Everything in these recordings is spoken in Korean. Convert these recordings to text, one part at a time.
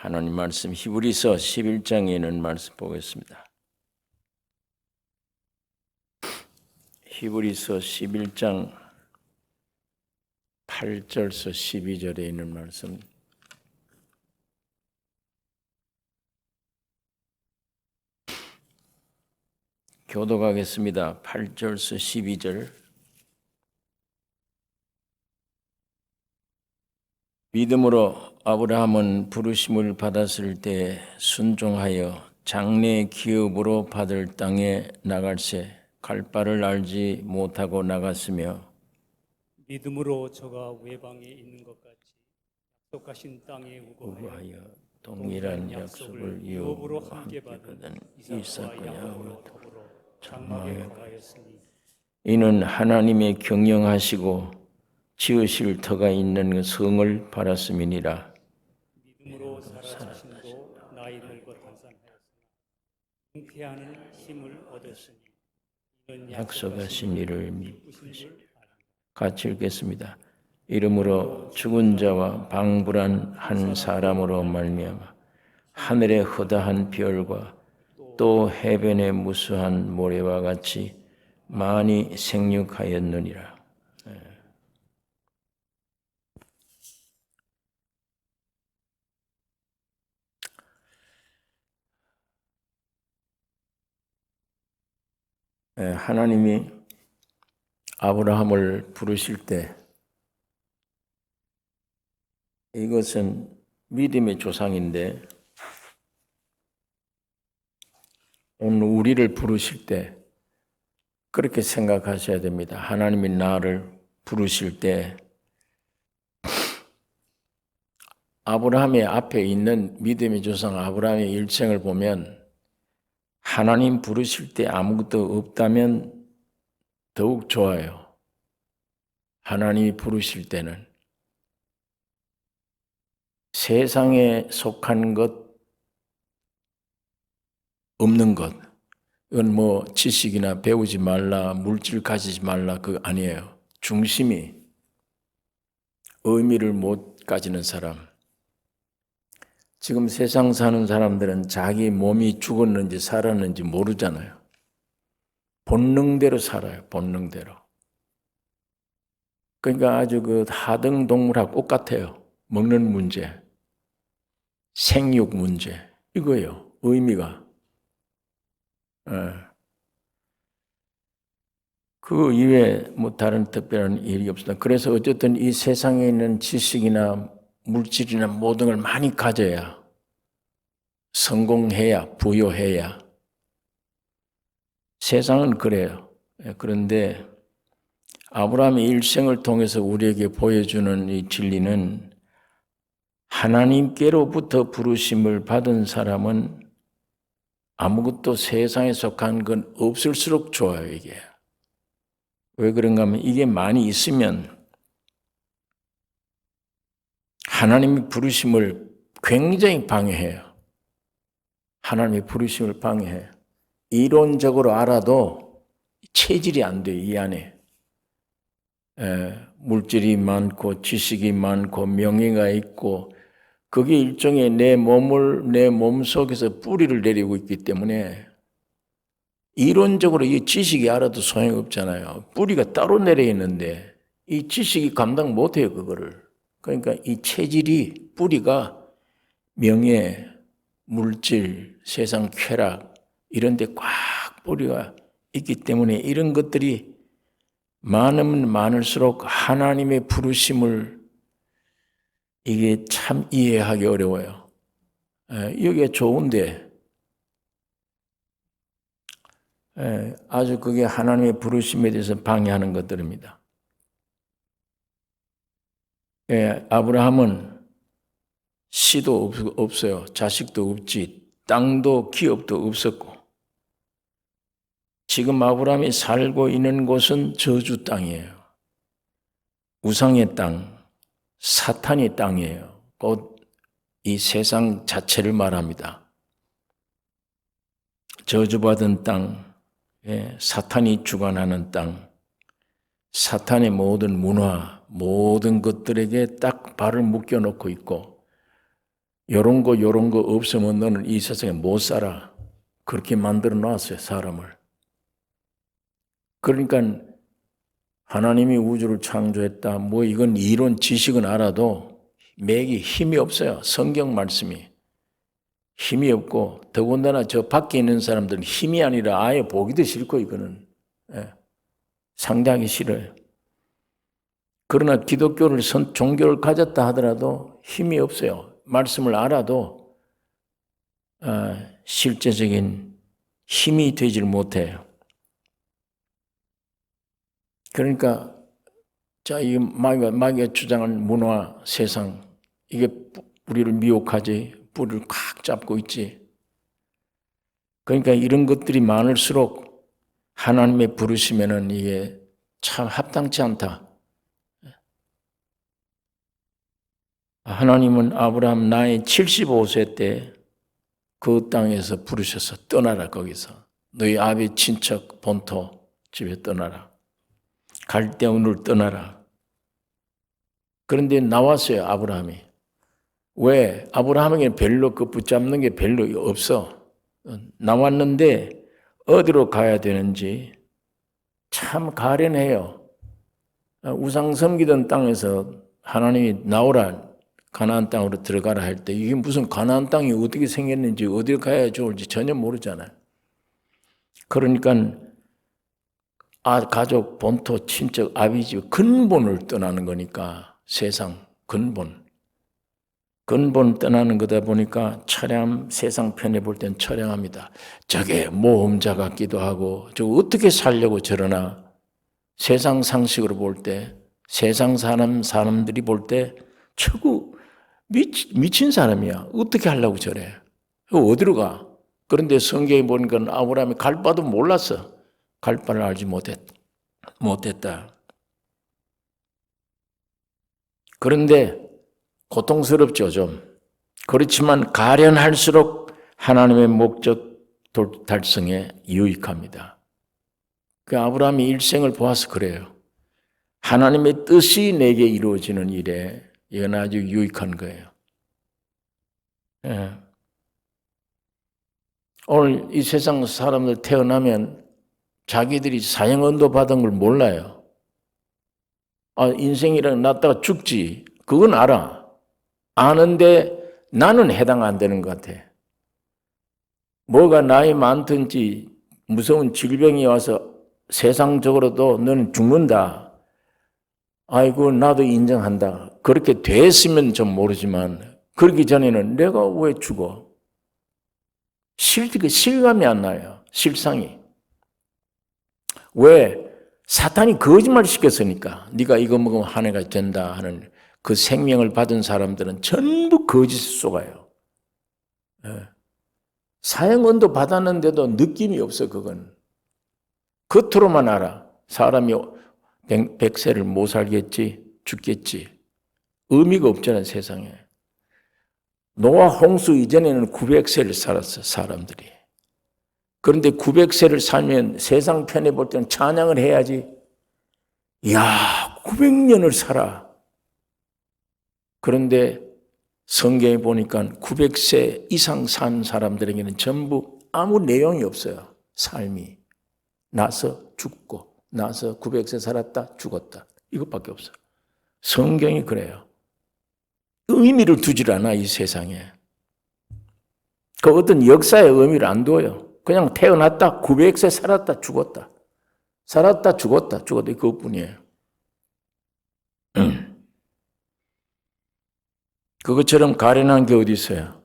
하나님 말씀 히브리서 11장에 있는 말씀 보겠습니다. 히브리서 11장 8절서 12절에 있는 말씀. 교독하겠습니다. 8절서 12절. 믿음으로 아브라함은 부르심을 받았을 때 순종하여 장래 기업으로 받을 땅에 나갈새 갈 바를 알지 못하고 나갔으며 믿음으로 저가 외방에 있는 것 같이 약속하신 땅에 우거하여 동일한 약속을 유업으로 이어로 함께 받은 이삭과 야곱으로 더불어 장막에 거하였으니 이는 하나님의 경영하시고 지으실 터가 있는 성을 바랐음이니라. 믿음으로 살아가신도 나이 늙어 단산하였으나 잉태하는 힘을 얻었으니 이는 약속하신 이를 믿으시리라. 같이 읽겠습니다. 이러므로 죽은 자와 방불한 한 사람으로 말미암아 하늘의 허다한 별과 또 해변의 무수한 모래와 같이 많이 생육하였느니라. 하나님이 아브라함을 부르실 때 이것은 믿음의 조상인데 오늘 우리를 부르실 때 그렇게 생각하셔야 됩니다. 하나님이 나를 부르실 때 아브라함의 앞에 있는 믿음의 조상 아브라함의 일생을 보면 하나님 부르실 때 아무것도 없다면 더욱 좋아요. 하나님이 부르실 때는 세상에 속한 것, 없는 것, 이건 뭐 지식이나 배우지 말라, 물질 가지지 말라, 그거 아니에요. 중심이 의미를 못 가지는 사람. 지금 세상 사는 사람들은 자기 몸이 죽었는지 살았는지 모르잖아요. 본능대로 살아요, 본능대로. 그러니까 아주 그 하등 동물하고 똑같아요. 먹는 문제, 생육 문제, 이거예요, 의미가. 그 이외에 뭐 다른 특별한 일이 없습니다. 그래서 어쨌든 이 세상에 있는 지식이나 물질이나 모든 걸 많이 가져야 성공해야 부유해야 세상은 그래요. 그런데 아브라함의 일생을 통해서 우리에게 보여주는 이 진리는 하나님께로부터 부르심을 받은 사람은 아무것도 세상에 속한 건 없을수록 좋아요, 이게. 왜 그런가 하면 이게 많이 있으면 하나님이 부르심을 굉장히 방해해요. 하나님의 부르심을 방해해요. 이론적으로 알아도 체질이 안 돼요, 이 안에. 물질이 많고 지식이 많고 명예가 있고 그게 일종의 내 몸 속에서 뿌리를 내리고 있기 때문에 이론적으로 이 지식이 알아도 소용없잖아요. 뿌리가 따로 내려 있는데 이 지식이 감당 못해요, 그거를. 그러니까 이 체질이 뿌리가 명예, 물질, 세상 쾌락 이런 데 꽉 뿌리가 있기 때문에 이런 것들이 많으면 많을수록 하나님의 부르심을 이게 참 이해하기 어려워요. 여기가 좋은데 아주 그게 하나님의 부르심에 대해서 방해하는 것들입니다. 아브라함은 씨도 없어요. 자식도 없지. 땅도 기업도 없었고 지금 아브라함이 살고 있는 곳은 저주 땅이에요. 우상의 땅, 사탄의 땅이에요. 곧 이 세상 자체를 말합니다. 저주받은 땅, 사탄이 주관하는 땅, 사탄의 모든 문화, 모든 것들에게 딱 발을 묶여놓고 있고 요런 거 없으면 너는 이 세상에 못 살아. 그렇게 만들어 놨어요, 사람을. 그러니까 하나님이 우주를 창조했다. 뭐 이건 이론 지식은 알아도 맥이 힘이 없어요. 성경 말씀이. 힘이 없고 더군다나 저 밖에 있는 사람들은 힘이 아니라 아예 보기도 싫고 이거는. 예, 상당히 싫어요. 그러나 기독교를 종교를 가졌다 하더라도 힘이 없어요. 말씀을 알아도 실제적인 힘이 되질 못해요. 그러니까 자, 이 마귀가 주장한 문화, 세상 이게 우리를 미혹하지, 뿌리를 꽉 잡고 있지. 그러니까 이런 것들이 많을수록 하나님의 부르시면은 이게 참 합당치 않다. 하나님은 아브라함 나이 75세 때 그 땅에서 부르셔서 떠나라 거기서. 너희 아비 친척 본토 집에 떠나라. 갈대온을 떠나라. 그런데 나왔어요 아브라함이. 왜? 아브라함에게는 별로 그 붙잡는 게 별로 없어. 나왔는데 어디로 가야 되는지 참 가련해요. 우상 섬기던 땅에서 하나님이 나오라. 가나안 땅으로 들어가라 할 때 이게 무슨 가나안 땅이 어떻게 생겼는지 어디를 가야 좋을지 전혀 모르잖아요. 그러니까 가족, 본토, 친척, 아비집 근본을 떠나는 거니까 세상 근본 떠나는 거다 보니까 세상 편에 볼 땐 처량합니다. 저게 모험자 같기도 하고 저 어떻게 살려고 저러나 세상 상식으로 볼 때 세상 사람들이 볼 때 최고 미친 사람이야. 어떻게 하려고 저래? 어디로 가? 그런데 성경에 보니까 아브라함이 갈 바도 몰랐어. 갈 바를 알지 못했다. 그런데 고통스럽죠, 좀. 그렇지만 가련할수록 하나님의 목적 달성에 유익합니다. 그 아브라함이 일생을 보아서 그래요. 하나님의 뜻이 내게 이루어지는 일에 이건 아주 유익한 거예요. 예. 오늘 이 세상 사람들 태어나면 자기들이 사형언도 받은 걸 몰라요. 인생이랑 났다가 죽지. 그건 알아. 아는데 나는 해당 안 되는 것 같아. 뭐가 나이 많든지 무서운 질병이 와서 세상적으로도 너는 죽는다. 아이고 나도 인정한다. 그렇게 됐으면 좀 모르지만 그러기 전에는 내가 왜 죽어? 실감이 안 나요. 실상이. 왜? 사탄이 거짓말 시켰으니까 네가 이거 먹으면 한 해가 된다 하는 그 생명을 받은 사람들은 전부 거짓을 속아요. 사형언도 받았는데도 느낌이 없어 그건. 겉으로만 알아. 사람이 100세를 못 살겠지, 죽겠지. 의미가 없잖아요, 세상에. 노아 홍수 이전에는 900세를 살았어, 사람들이. 그런데 900세를 살면 세상 편에 볼 때는 찬양을 해야지. 이야, 900년을 살아. 그런데 성경에 보니까 900세 이상 산 사람들에게는 전부 아무 내용이 없어요, 삶이. 나서 죽고. 나서 900세 살았다, 죽었다. 이것밖에 없어요. 성경이 그래요. 의미를 두질 않아, 이 세상에. 그 어떤 역사의 의미를 안 둬요. 그냥 태어났다, 900세 살았다, 죽었다. 살았다, 죽었다, 그것뿐이에요. 그것처럼 가련한 게 어디 있어요?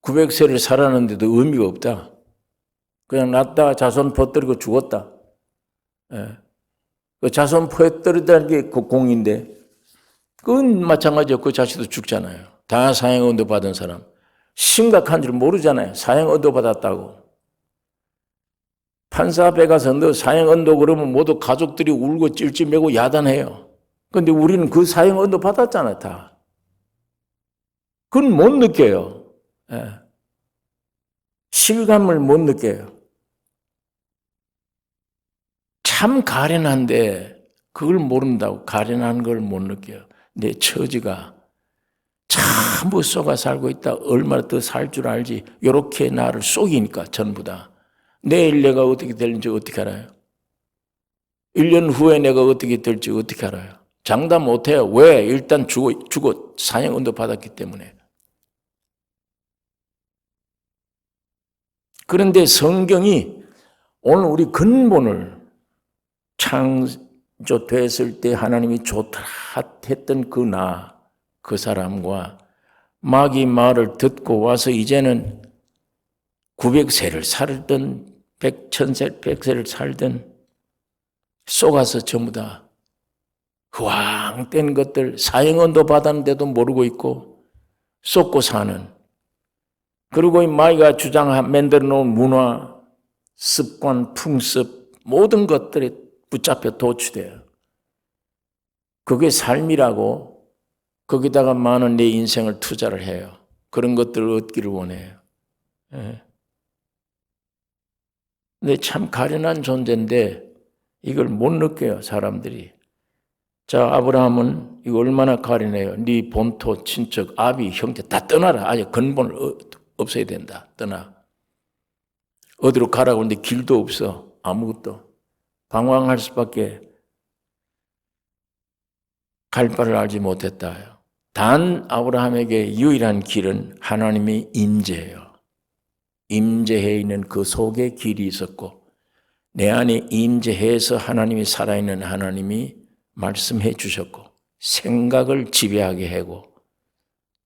900세를 살았는데도 의미가 없다. 그냥 났다, 자손 퍼뜨리고 죽었다. 예. 그 자손 퍼뜨리다는 게 그 공인데, 그건 마찬가지예요. 그 자식도 죽잖아요. 다 사형언도 받은 사람. 심각한 줄 모르잖아요. 사형언도 받았다고. 판사 앞에 가서 너 사형언도 그러면 모두 가족들이 울고 찔찔매고 야단해요. 그런데 우리는 그 사형언도 받았잖아요, 다. 그건 못 느껴요. 예. 실감을 못 느껴요. 참 가련한데 그걸 모른다고. 가련한 걸 못 느껴요. 내 처지가 참 전부 쏘가 살고 있다. 얼마나 더 살 줄 알지. 이렇게 나를 속이니까 전부 다. 내일 내가 어떻게 될지 어떻게 알아요? 1년 후에 내가 어떻게 될지 어떻게 알아요? 장담 못해요. 왜? 일단 죽어 사형 언도 받았기 때문에. 그런데 성경이 오늘 우리 근본을 창조됐을 때 하나님이 좋다 했던 그 사람과 마귀 말을 듣고 와서 이제는 900세를 살던 100세를 살던 속아서 전부 다 허황된 것들 사형언도 받았는데도 모르고 있고 쏟고 사는, 그리고 이 마귀가 만들어 놓은 문화, 습관, 풍습 모든 것들에 붙잡혀 도취돼요. 그게 삶이라고 거기다가 많은 내 인생을 투자를 해요. 그런 것들을 얻기를 원해요. 근데 참 가련한 존재인데 이걸 못 느껴요, 사람들이. 자, 아브라함은 이거 얼마나 가련해요. 네 본토, 친척, 아비, 형제 다 떠나라. 아예 근본을 없애야 된다. 떠나. 어디로 가라고 하는데 길도 없어. 아무것도. 방황할 수밖에 갈 바를 알지 못했다. 단 아브라함에게 유일한 길은 하나님의 임재예요. 임재해 있는 그 속에 길이 있었고 내 안에 임재해서 하나님이 살아있는 하나님이 말씀해 주셨고 생각을 지배하게 하고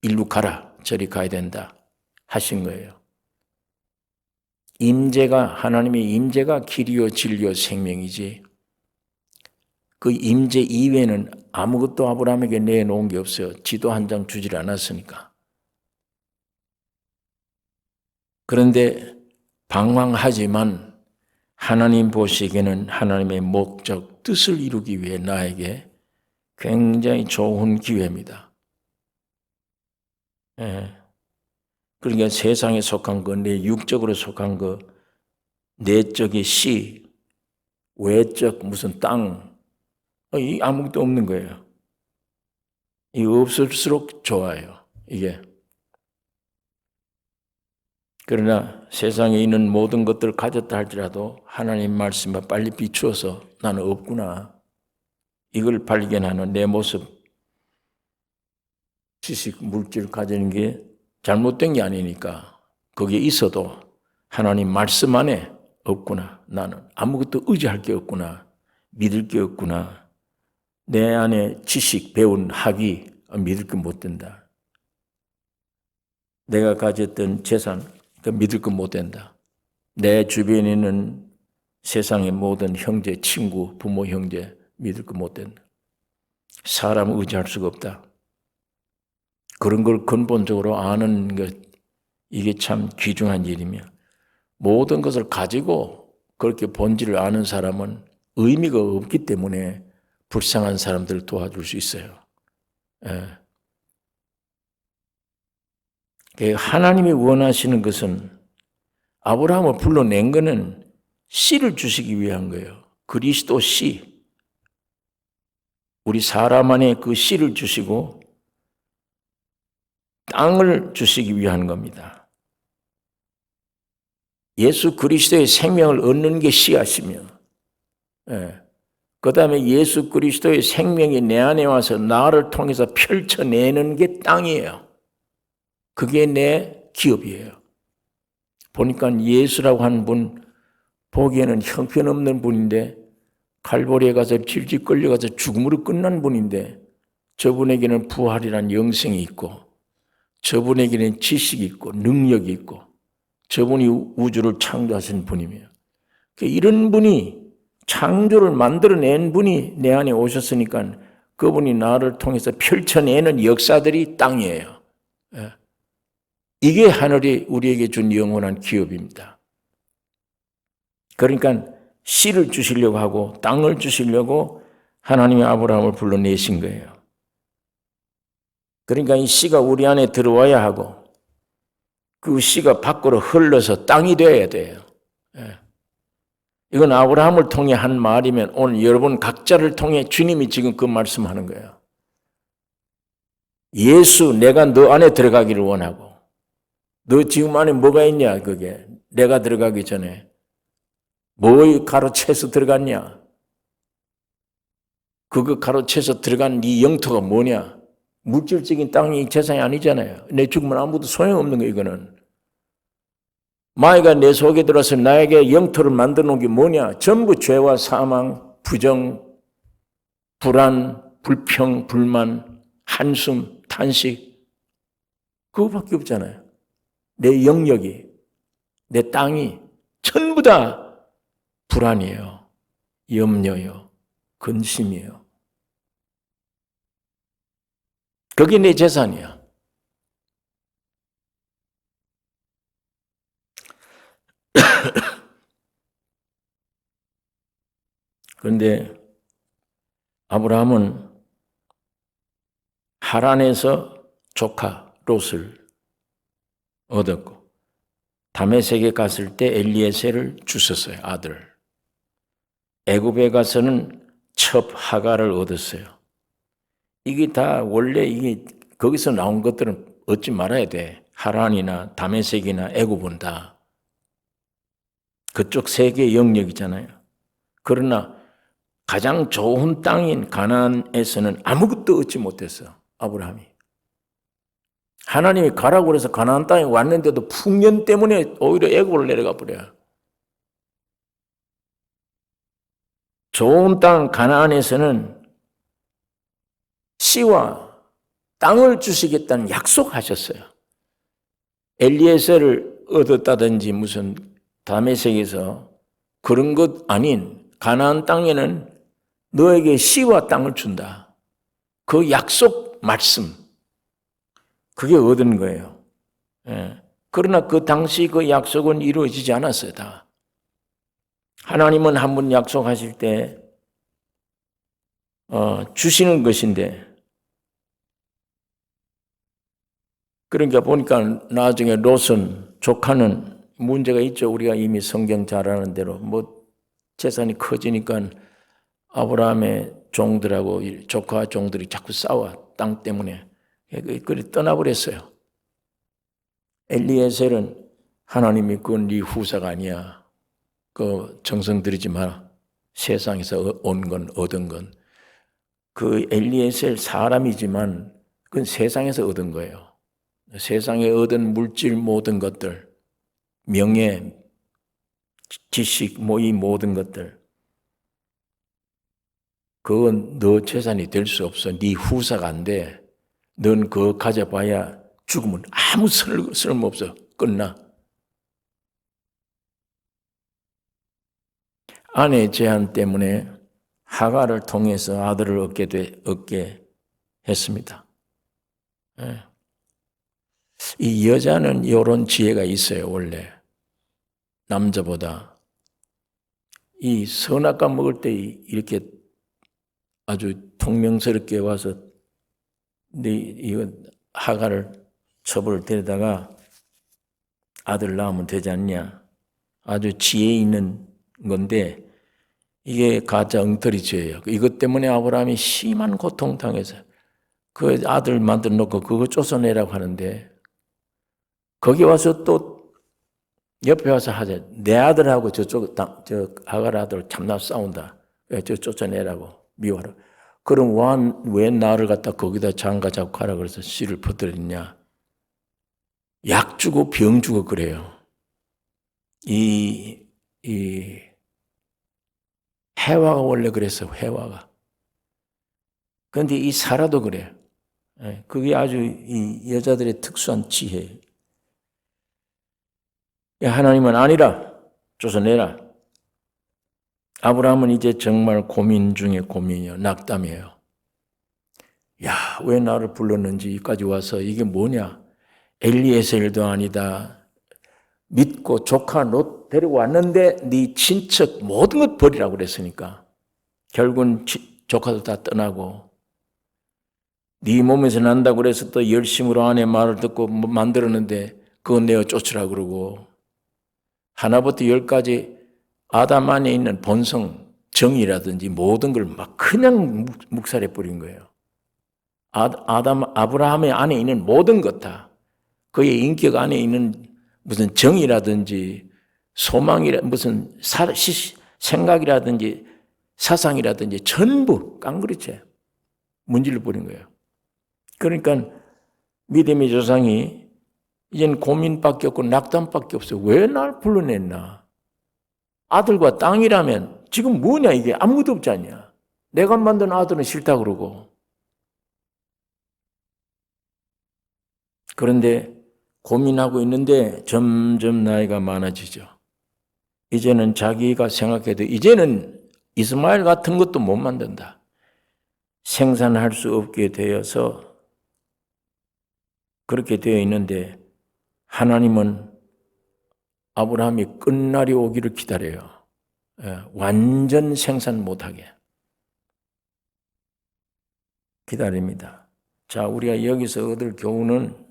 일로 가라 저리 가야 된다 하신 거예요. 하나님의 임재가 길이요 진리요 생명이지 그 임재 이외에는 아무것도 아브라함에게 내놓은 게 없어요. 지도 한 장 주질 않았으니까. 그런데 방황하지만 하나님 보시기에는 하나님의 목적, 뜻을 이루기 위해 나에게 굉장히 좋은 기회입니다. 그러니까 세상에 속한 거, 내 육적으로 속한 거, 내적의 시, 외적 무슨 땅, 이 아무것도 없는 거예요. 이 없을수록 좋아요, 이게. 그러나 세상에 있는 모든 것들을 가졌다 할지라도 하나님 말씀에 빨리 비추어서 나는 없구나. 이걸 발견하는 내 모습, 지식, 물질 가지는 게 잘못된 게 아니니까 거기에 있어도 하나님 말씀 안에 없구나. 나는 아무것도 의지할 게 없구나. 믿을 게 없구나. 내 안에 지식, 배운 학위 믿을 게 못 된다. 내가 가졌던 재산 믿을 거 못 된다. 내 주변에 있는 세상의 모든 형제, 친구, 부모, 형제 믿을 거 못 된다. 사람을 의지할 수가 없다. 그런 걸 근본적으로 아는 것, 이게 참 귀중한 일이며 모든 것을 가지고 그렇게 본질을 아는 사람은 의미가 없기 때문에 불쌍한 사람들을 도와줄 수 있어요. 하나님이 원하시는 것은 아브라함을 불러낸 것은 씨를 주시기 위한 거예요. 그리스도 씨. 우리 사람 안에 그 씨를 주시고 땅을 주시기 위한 겁니다. 예수 그리스도의 생명을 얻는 게 씨앗이며 그 다음에 예수 그리스도의 생명이 내 안에 와서 나를 통해서 펼쳐내는 게 땅이에요. 그게 내 기업이에요. 보니까 예수라고 하는 분 보기에는 형편없는 분인데 갈보리에 가서 질질 끌려가서 죽음으로 끝난 분인데 저분에게는 부활이란 영생이 있고 저분에게는 지식이 있고 능력이 있고 저분이 우주를 창조하신 분이며 이런 분이 창조를 만들어낸 분이 내 안에 오셨으니까 그분이 나를 통해서 펼쳐내는 역사들이 땅이에요. 이게 하늘이 우리에게 준 영원한 기업입니다. 그러니까 씨를 주시려고 하고 땅을 주시려고 하나님이 아브라함을 불러내신 거예요. 그러니까 이 씨가 우리 안에 들어와야 하고 그 씨가 밖으로 흘러서 땅이 되어야 돼요. 이건 아브라함을 통해 한 말이면 오늘 여러분 각자를 통해 주님이 지금 그 말씀하는 거예요. 예수, 내가 너 안에 들어가기를 원하고, 너 지금 안에 뭐가 있냐, 그게. 내가 들어가기 전에. 뭘 가로채서 들어갔냐? 그거 가로채서 들어간 네 영토가 뭐냐? 물질적인 땅이 재산이 아니잖아요. 내 죽으면 아무도 소용없는 거예요, 이거는. 마귀가 내 속에 들어서 나에게 영토를 만들어 놓은 게 뭐냐? 전부 죄와 사망, 부정, 불안, 불평, 불만, 한숨, 탄식. 그거밖에 없잖아요. 내 영역이, 내 땅이 전부 다 불안이에요. 염려요. 근심이에요. 그게 내 재산이야. 그런데 아브라함은 하란에서 조카 롯을 얻었고 다메섹에 갔을 때 엘리에셀을 주셨어요. 아들. 애굽에 가서는 첩 하가를 얻었어요. 이게 다 원래 이게 거기서 나온 것들은 얻지 말아야 돼. 하란이나 다메섹이나 애굽은 다 그쪽 세계 영역이잖아요. 그러나 가장 좋은 땅인 가나안에서는 아무것도 얻지 못했어. 아브라함이. 하나님이 가라고 그래서 가나안 땅에 왔는데도 풍년 때문에 오히려 애굽으로 내려가 버려요. 좋은 땅 가나안에서는 씨와 땅을 주시겠다는 약속하셨어요. 엘리에셀을 얻었다든지 무슨 다메섹에서 그런 것 아닌 가나안 땅에는 너에게 씨와 땅을 준다. 그 약속 말씀 그게 얻은 거예요. 예. 그러나 그 당시 그 약속은 이루어지지 않았어요. 다. 하나님은 한 번 약속하실 때 주시는 것인데 그러니까 보니까 나중에 롯은 조카는 문제가 있죠. 우리가 이미 성경 잘 아는 대로 뭐 재산이 커지니까 아브라함의 종들하고 조카 종들이 자꾸 싸워. 땅 때문에. 그래 떠나버렸어요. 엘리에셀은 하나님이 그건 네 후사가 아니야. 그 정성 들이지 마라. 세상에서 온 건 얻은 건. 그 엘리에셀 사람이지만 그건 세상에서 얻은 거예요. 세상에 얻은 물질 모든 것들, 명예, 지식, 뭐 이 모든 것들. 그건 너 재산이 될 수 없어. 네 후사가 안 돼. 넌 그거 가져봐야 죽으면 아무 쓸모없어. 끝나. 아내의 제한 때문에 하가를 통해서 아들을 얻게 했습니다. 이 여자는 이런 지혜가 있어요. 원래 남자보다 이 선악과 먹을 때 이렇게 아주 통명스럽게 와서 이거 하가를 첩을 데려다가 아들 낳으면 되지 않냐. 아주 지혜 있는 건데 이게 가짜 엉터리 죄예요. 이것 때문에 아브라함이 심한 고통 당해서 그 아들 만들어 놓고 그거 쫓아내라고 하는데 거기 와서 또 옆에 와서 하자. 내 아들하고 저 하갈 아들 참나 싸운다. 저 쫓아내라고 미워하라. 그럼 왜 나를 갖다 거기다 장가 잡고 하라 그래서 씨를 퍼뜨렸냐? 약 주고 병 주고 그래요. 이 해와가 원래 그랬어. 해와가. 그런데 이 사라도 그래요. 그게 아주 이 여자들의 특수한 지혜예요. 하나님은 아니라 쫓아내라. 아브라함은 이제 정말 고민 중에 고민이요. 낙담이에요. 야, 왜 나를 불렀는지 여기까지 와서 이게 뭐냐. 엘리에셀도 아니다. 믿고 조카 롯 데리고 왔는데 네 친척 모든 것 버리라고 그랬으니까 결국은 조카도 다 떠나고 네 몸에서 난다고 그래서 또 열심으로 아내 말을 듣고 만들었는데 그거 내어 쫓으라 그러고 하나부터 열까지 아담 안에 있는 본성, 정이라든지 모든 걸 막 그냥 묵살해 버린 거예요. 아브라함의 안에 있는 모든 것 다, 그의 인격 안에 있는 무슨 정이라든지 무슨 생각이라든지 사상이라든지 전부 깡그리째 문질러 버린 거예요. 그러니까 믿음의 조상이 이젠 고민밖에 없고 낙담밖에 없어요. 왜 날 불러냈나? 아들과 땅이라면 지금 뭐냐, 이게 아무것도 없지 않냐? 내가 만든 아들은 싫다 그러고. 그런데 고민하고 있는데 점점 나이가 많아지죠. 이제는 자기가 생각해도 이제는 이스마엘 같은 것도 못 만든다. 생산할 수 없게 되어서 그렇게 되어 있는데 하나님은 아브라함이 끝날이 오기를 기다려요. 완전 생산 못하게 기다립니다. 자, 우리가 여기서 얻을 교훈은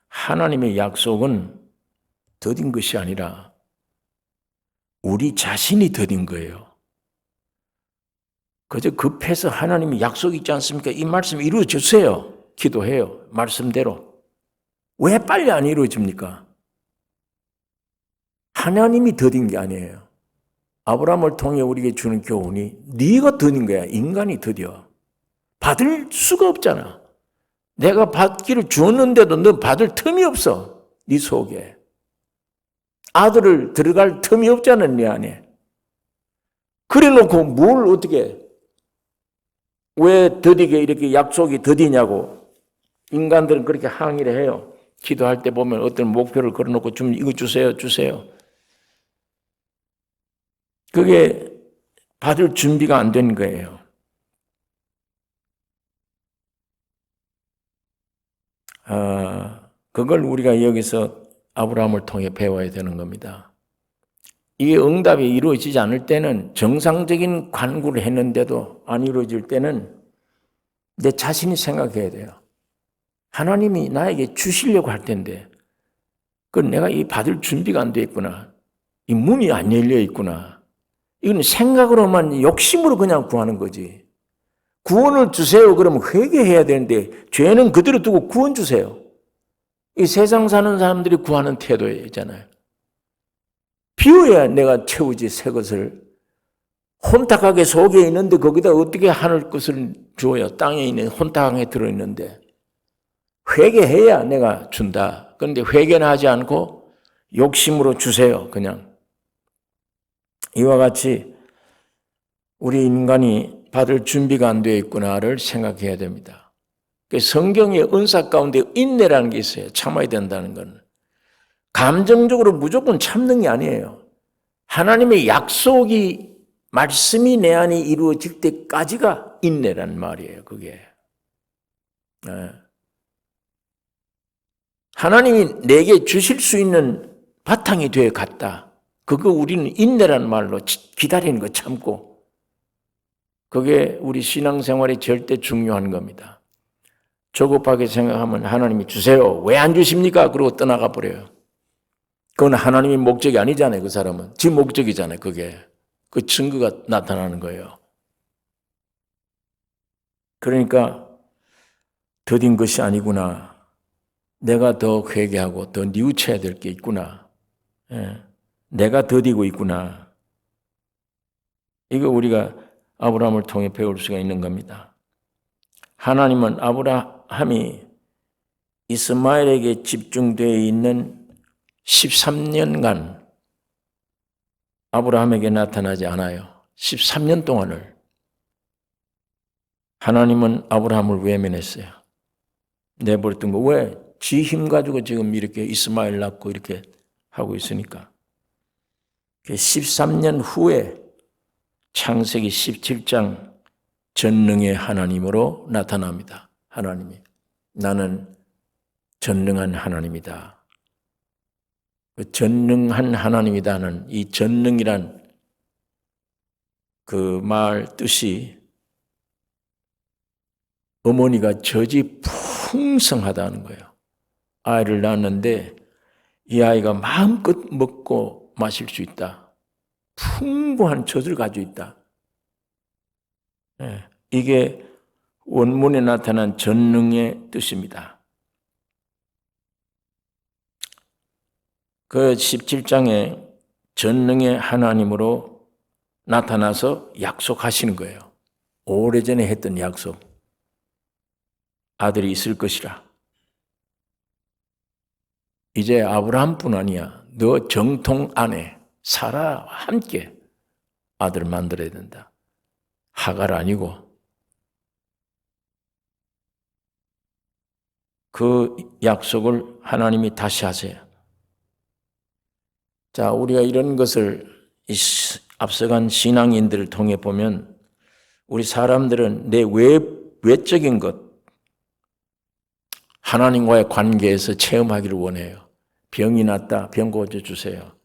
하나님의 약속은 더딘 것이 아니라 우리 자신이 더딘 거예요. 그저 급해서 하나님이 약속 있지 않습니까? 이 말씀 이루어 주세요. 기도해요. 말씀대로. 왜 빨리 안 이루어집니까? 하나님이 더딘 게 아니에요. 아브라함을 통해 우리에게 주는 교훈이 네가 더딘 거야. 인간이 더뎌. 받을 수가 없잖아. 내가 받기를 주었는데도 너 받을 틈이 없어. 네 속에. 아들을 들어갈 틈이 없잖아, 네 안에. 그래 놓고 뭘 어떻게, 왜 더디게 이렇게 약속이 더디냐고 인간들은 그렇게 항의를 해요. 기도할 때 보면 어떤 목표를 걸어놓고 좀 이거 주세요, 주세요. 그게 받을 준비가 안 된 거예요. 그걸 우리가 여기서 아브라함을 통해 배워야 되는 겁니다. 이게 응답이 이루어지지 않을 때는, 정상적인 간구를 했는데도 안 이루어질 때는 내 자신이 생각해야 돼요. 하나님이 나에게 주시려고 할 텐데 그건 내가 이 받을 준비가 안 돼 있구나. 이 문이 안 열려 있구나. 이건 생각으로만, 욕심으로 그냥 구하는 거지. 구원을 주세요 그러면 회개해야 되는데 죄는 그대로 두고 구원 주세요. 이 세상 사는 사람들이 구하는 태도잖아요. 비워야 내가 채우지 새 것을. 혼탁하게 속에 있는데 거기다 어떻게 하늘 것을 주어요. 땅에 있는 혼탁하게 들어있는데. 회개해야 내가 준다. 그런데 회개는 하지 않고 욕심으로 주세요. 그냥. 이와 같이 우리 인간이 받을 준비가 안 되어 있구나를 생각해야 됩니다. 성경의 은사 가운데 인내라는 게 있어요. 참아야 된다는 건. 감정적으로 무조건 참는 게 아니에요. 하나님의 약속이, 말씀이 내 안에 이루어질 때까지가 인내란 말이에요. 그게. 하나님이 내게 주실 수 있는 바탕이 되어 갔다. 그거 우리는 인내란 말로 기다리는 거 참고. 그게 우리 신앙생활에 절대 중요한 겁니다. 조급하게 생각하면 하나님이 주세요. 왜 안 주십니까? 그러고 떠나가 버려요. 그건 하나님의 목적이 아니잖아요. 그 사람은. 지 목적이잖아요. 그게. 그 증거가 나타나는 거예요. 그러니까 더딘 것이 아니구나. 내가 더 회개하고 더 뉘우쳐야 될 게 있구나. 내가 더디고 있구나. 이거 우리가 아브라함을 통해 배울 수가 있는 겁니다. 하나님은 아브라함이 이스마엘에게 집중되어 있는 13년간 아브라함에게 나타나지 않아요. 13년 동안을. 하나님은 아브라함을 외면했어요. 내버렸던 거. 왜? 지 힘 가지고 지금 이렇게 이스마엘 낳고 이렇게 하고 있으니까. 13년 후에 창세기 17장 전능의 하나님으로 나타납니다. 하나님이. 나는 전능한 하나님이다. 그 전능한 하나님이다는 이 전능이란 그 말 뜻이 어머니가 젖이 풍성하다는 거예요. 아이를 낳았는데 이 아이가 마음껏 먹고 마실 수 있다. 풍부한 젖을 가지고 있다. 이게 원문에 나타난 전능의 뜻입니다. 그 17장에 전능의 하나님으로 나타나서 약속하시는 거예요. 오래전에 했던 약속. 아들이 있을 것이라. 이제 아브라함뿐 아니야. 너 정통 아내 사라와 함께 아들을 만들어야 된다. 하갈 아니고. 그 약속을 하나님이 다시 하세요. 자, 우리가 이런 것을 앞서간 신앙인들을 통해 보면 우리 사람들은 내 외적인 것, 하나님과의 관계에서 체험하기를 원해요. 병이 났다, 병 고쳐주세요.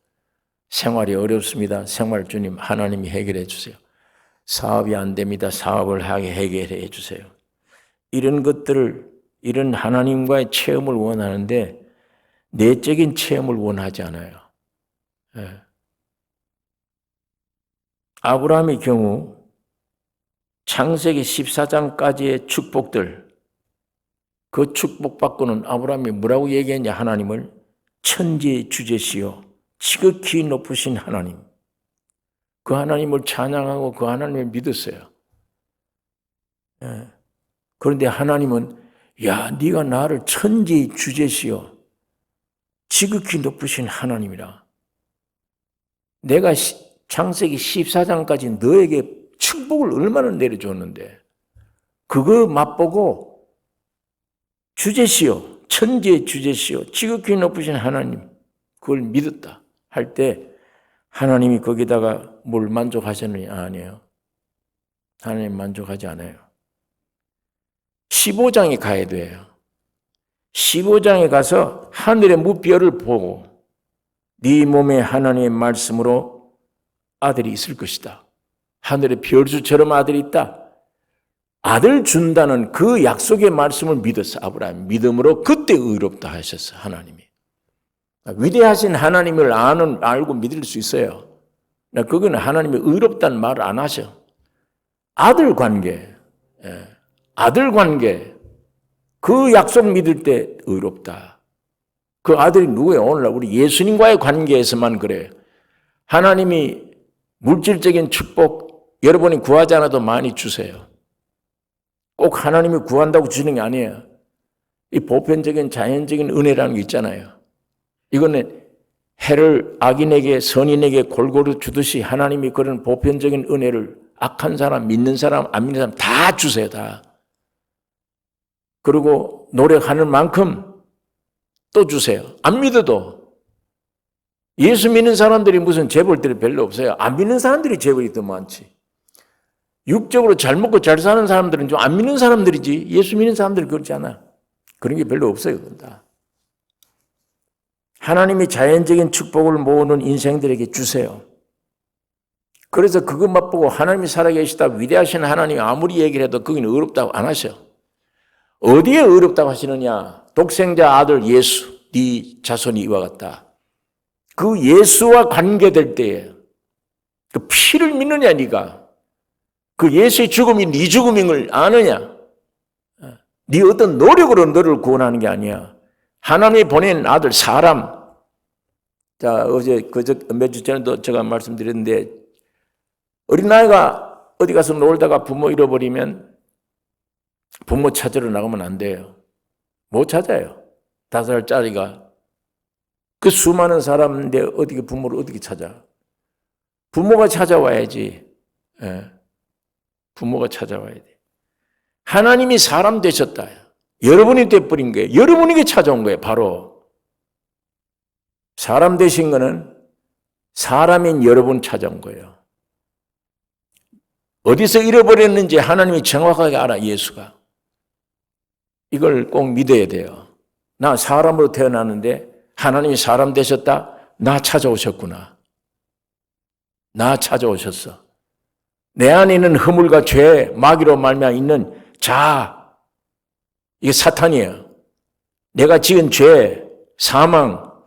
생활이 어렵습니다. 생활 주님 하나님이 해결해 주세요. 사업이 안 됩니다. 사업을 하게 해결해 주세요. 이런 것들을, 이런 하나님과의 체험을 원하는데 내적인 체험을 원하지 않아요. 예. 아브라함의 경우 창세기 14장까지의 축복들, 그 축복받고는 아브라함이 뭐라고 얘기했냐? 하나님을 천지의 주제시요 지극히 높으신 하나님, 그 하나님을 찬양하고 그 하나님을 믿었어요. 예. 그런데 하나님은 야, 네가 나를 천지의 주제시요 지극히 높으신 하나님이라. 내가 창세기 14장까지 너에게 축복을 얼마나 내려줬는데 그거 맛보고 주제시요 천지의 주제시요 지극히 높으신 하나님 그걸 믿었다 할 때 하나님이 거기다가 뭘 만족하셨느냐? 아니에요. 하나님 만족하지 않아요. 15장에 가야 돼요. 15장에 가서 하늘의 무별을 보고 네 몸에 하나님의 말씀으로 아들이 있을 것이다. 하늘의 별수처럼 아들이 있다. 아들 준다는 그 약속의 말씀을 믿었어. 아브라함 믿음으로 그때 의롭다 하셨어. 하나님이. 위대하신 하나님을 알고 믿을 수 있어요. 그거는 하나님이 의롭다는 말을 안 하셔. 아들 관계, 아들 관계, 그 약속 믿을 때 의롭다. 그 아들이 누구예요? 오늘날 우리 예수님과의 관계에서만 그래요. 하나님이 물질적인 축복 여러분이 구하지 않아도 많이 주세요. 꼭 하나님이 구한다고 주는 게 아니에요. 이 보편적인 자연적인 은혜라는 게 있잖아요. 이거는 해를 악인에게 선인에게 골고루 주듯이 하나님이 그런 보편적인 은혜를 악한 사람, 믿는 사람, 안 믿는 사람 다 주세요. 다. 그리고 노력하는 만큼 또 주세요. 안 믿어도. 예수 믿는 사람들이 무슨 재벌들이 별로 없어요. 안 믿는 사람들이 재벌이 더 많지. 육적으로 잘 먹고 잘 사는 사람들은 좀 안 믿는 사람들이지 예수 믿는 사람들은 그렇지 않아. 그런 게 별로 없어요. 그건 다. 하나님이 자연적인 축복을 모으는 인생들에게 주세요. 그래서 그것 맛보고 하나님이 살아계시다 위대하신 하나님이 아무리 얘기를 해도 거기는 어렵다고 안 하셔. 어디에 어렵다고 하시느냐? 독생자 아들 예수, 네 자손이 이와 같다. 그 예수와 관계될 때에 그 피를 믿느냐 네가? 그 예수의 죽음이 네 죽음인 걸 아느냐? 네 어떤 노력으로 너를 구원하는 게 아니야. 하나님이 보낸 아들 사람. 자, 어제 몇 주 전에도 제가 말씀드렸는데 어린아이가 어디 가서 놀다가 부모 잃어버리면 부모 찾으러 나가면 안 돼요. 못 찾아요. 5살짜리가. 그 수많은 사람인데 어떻게 부모를 어떻게 찾아? 부모가 찾아와야지. 예. 부모가 찾아와야 돼. 하나님이 사람 되셨다. 여러분이 돼버린 거예요. 여러분에게 찾아온 거예요. 바로. 사람 되신 거는 사람인 여러분 찾아온 거예요. 어디서 잃어버렸는지 하나님이 정확하게 알아. 예수가. 이걸 꼭 믿어야 돼요. 나 사람으로 태어났는데 하나님이 사람 되셨다? 나 찾아오셨구나. 나 찾아오셨어. 내 안에 있는 허물과 죄, 마귀로 말미암아 있는 자아, 이게 사탄이에요. 내가 지은 죄, 사망,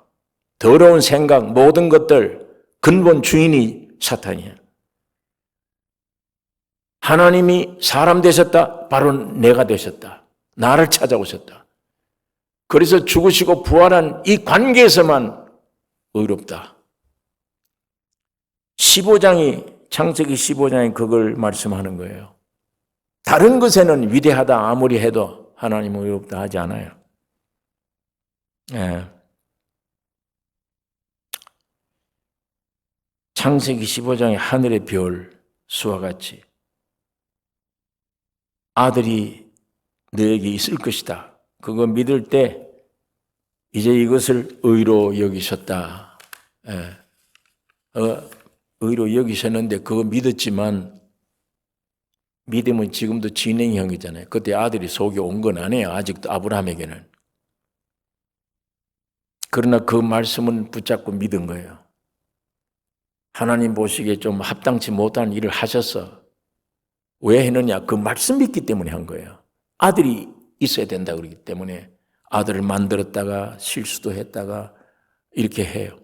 더러운 생각, 모든 것들 근본 주인이 사탄이에요. 하나님이 사람 되셨다. 바로 내가 되셨다. 나를 찾아오셨다. 그래서 죽으시고 부활한 이 관계에서만 의롭다. 15장이 창세기 15장이 그걸 말씀하는 거예요. 다른 것에는 위대하다 아무리 해도 하나님은 의롭다 하지 않아요. 예. 창세기 15장의 하늘의 별 수와 같이 아들이 너에게 있을 것이다. 그거 믿을 때 이제 이것을 의로 여기셨다. 예. 의로 여기셨는데 그거 믿었지만 믿음은 지금도 진행형이잖아요. 그때 아들이 속에 온 건 아니에요. 아직도 아브라함에게는. 그러나 그 말씀은 붙잡고 믿은 거예요. 하나님 보시기에 좀 합당치 못한 일을 하셨어. 왜 했느냐? 그 말씀 믿기 때문에 한 거예요. 아들이 있어야 된다 그러기 때문에 아들을 만들었다가 실수도 했다가 이렇게 해요.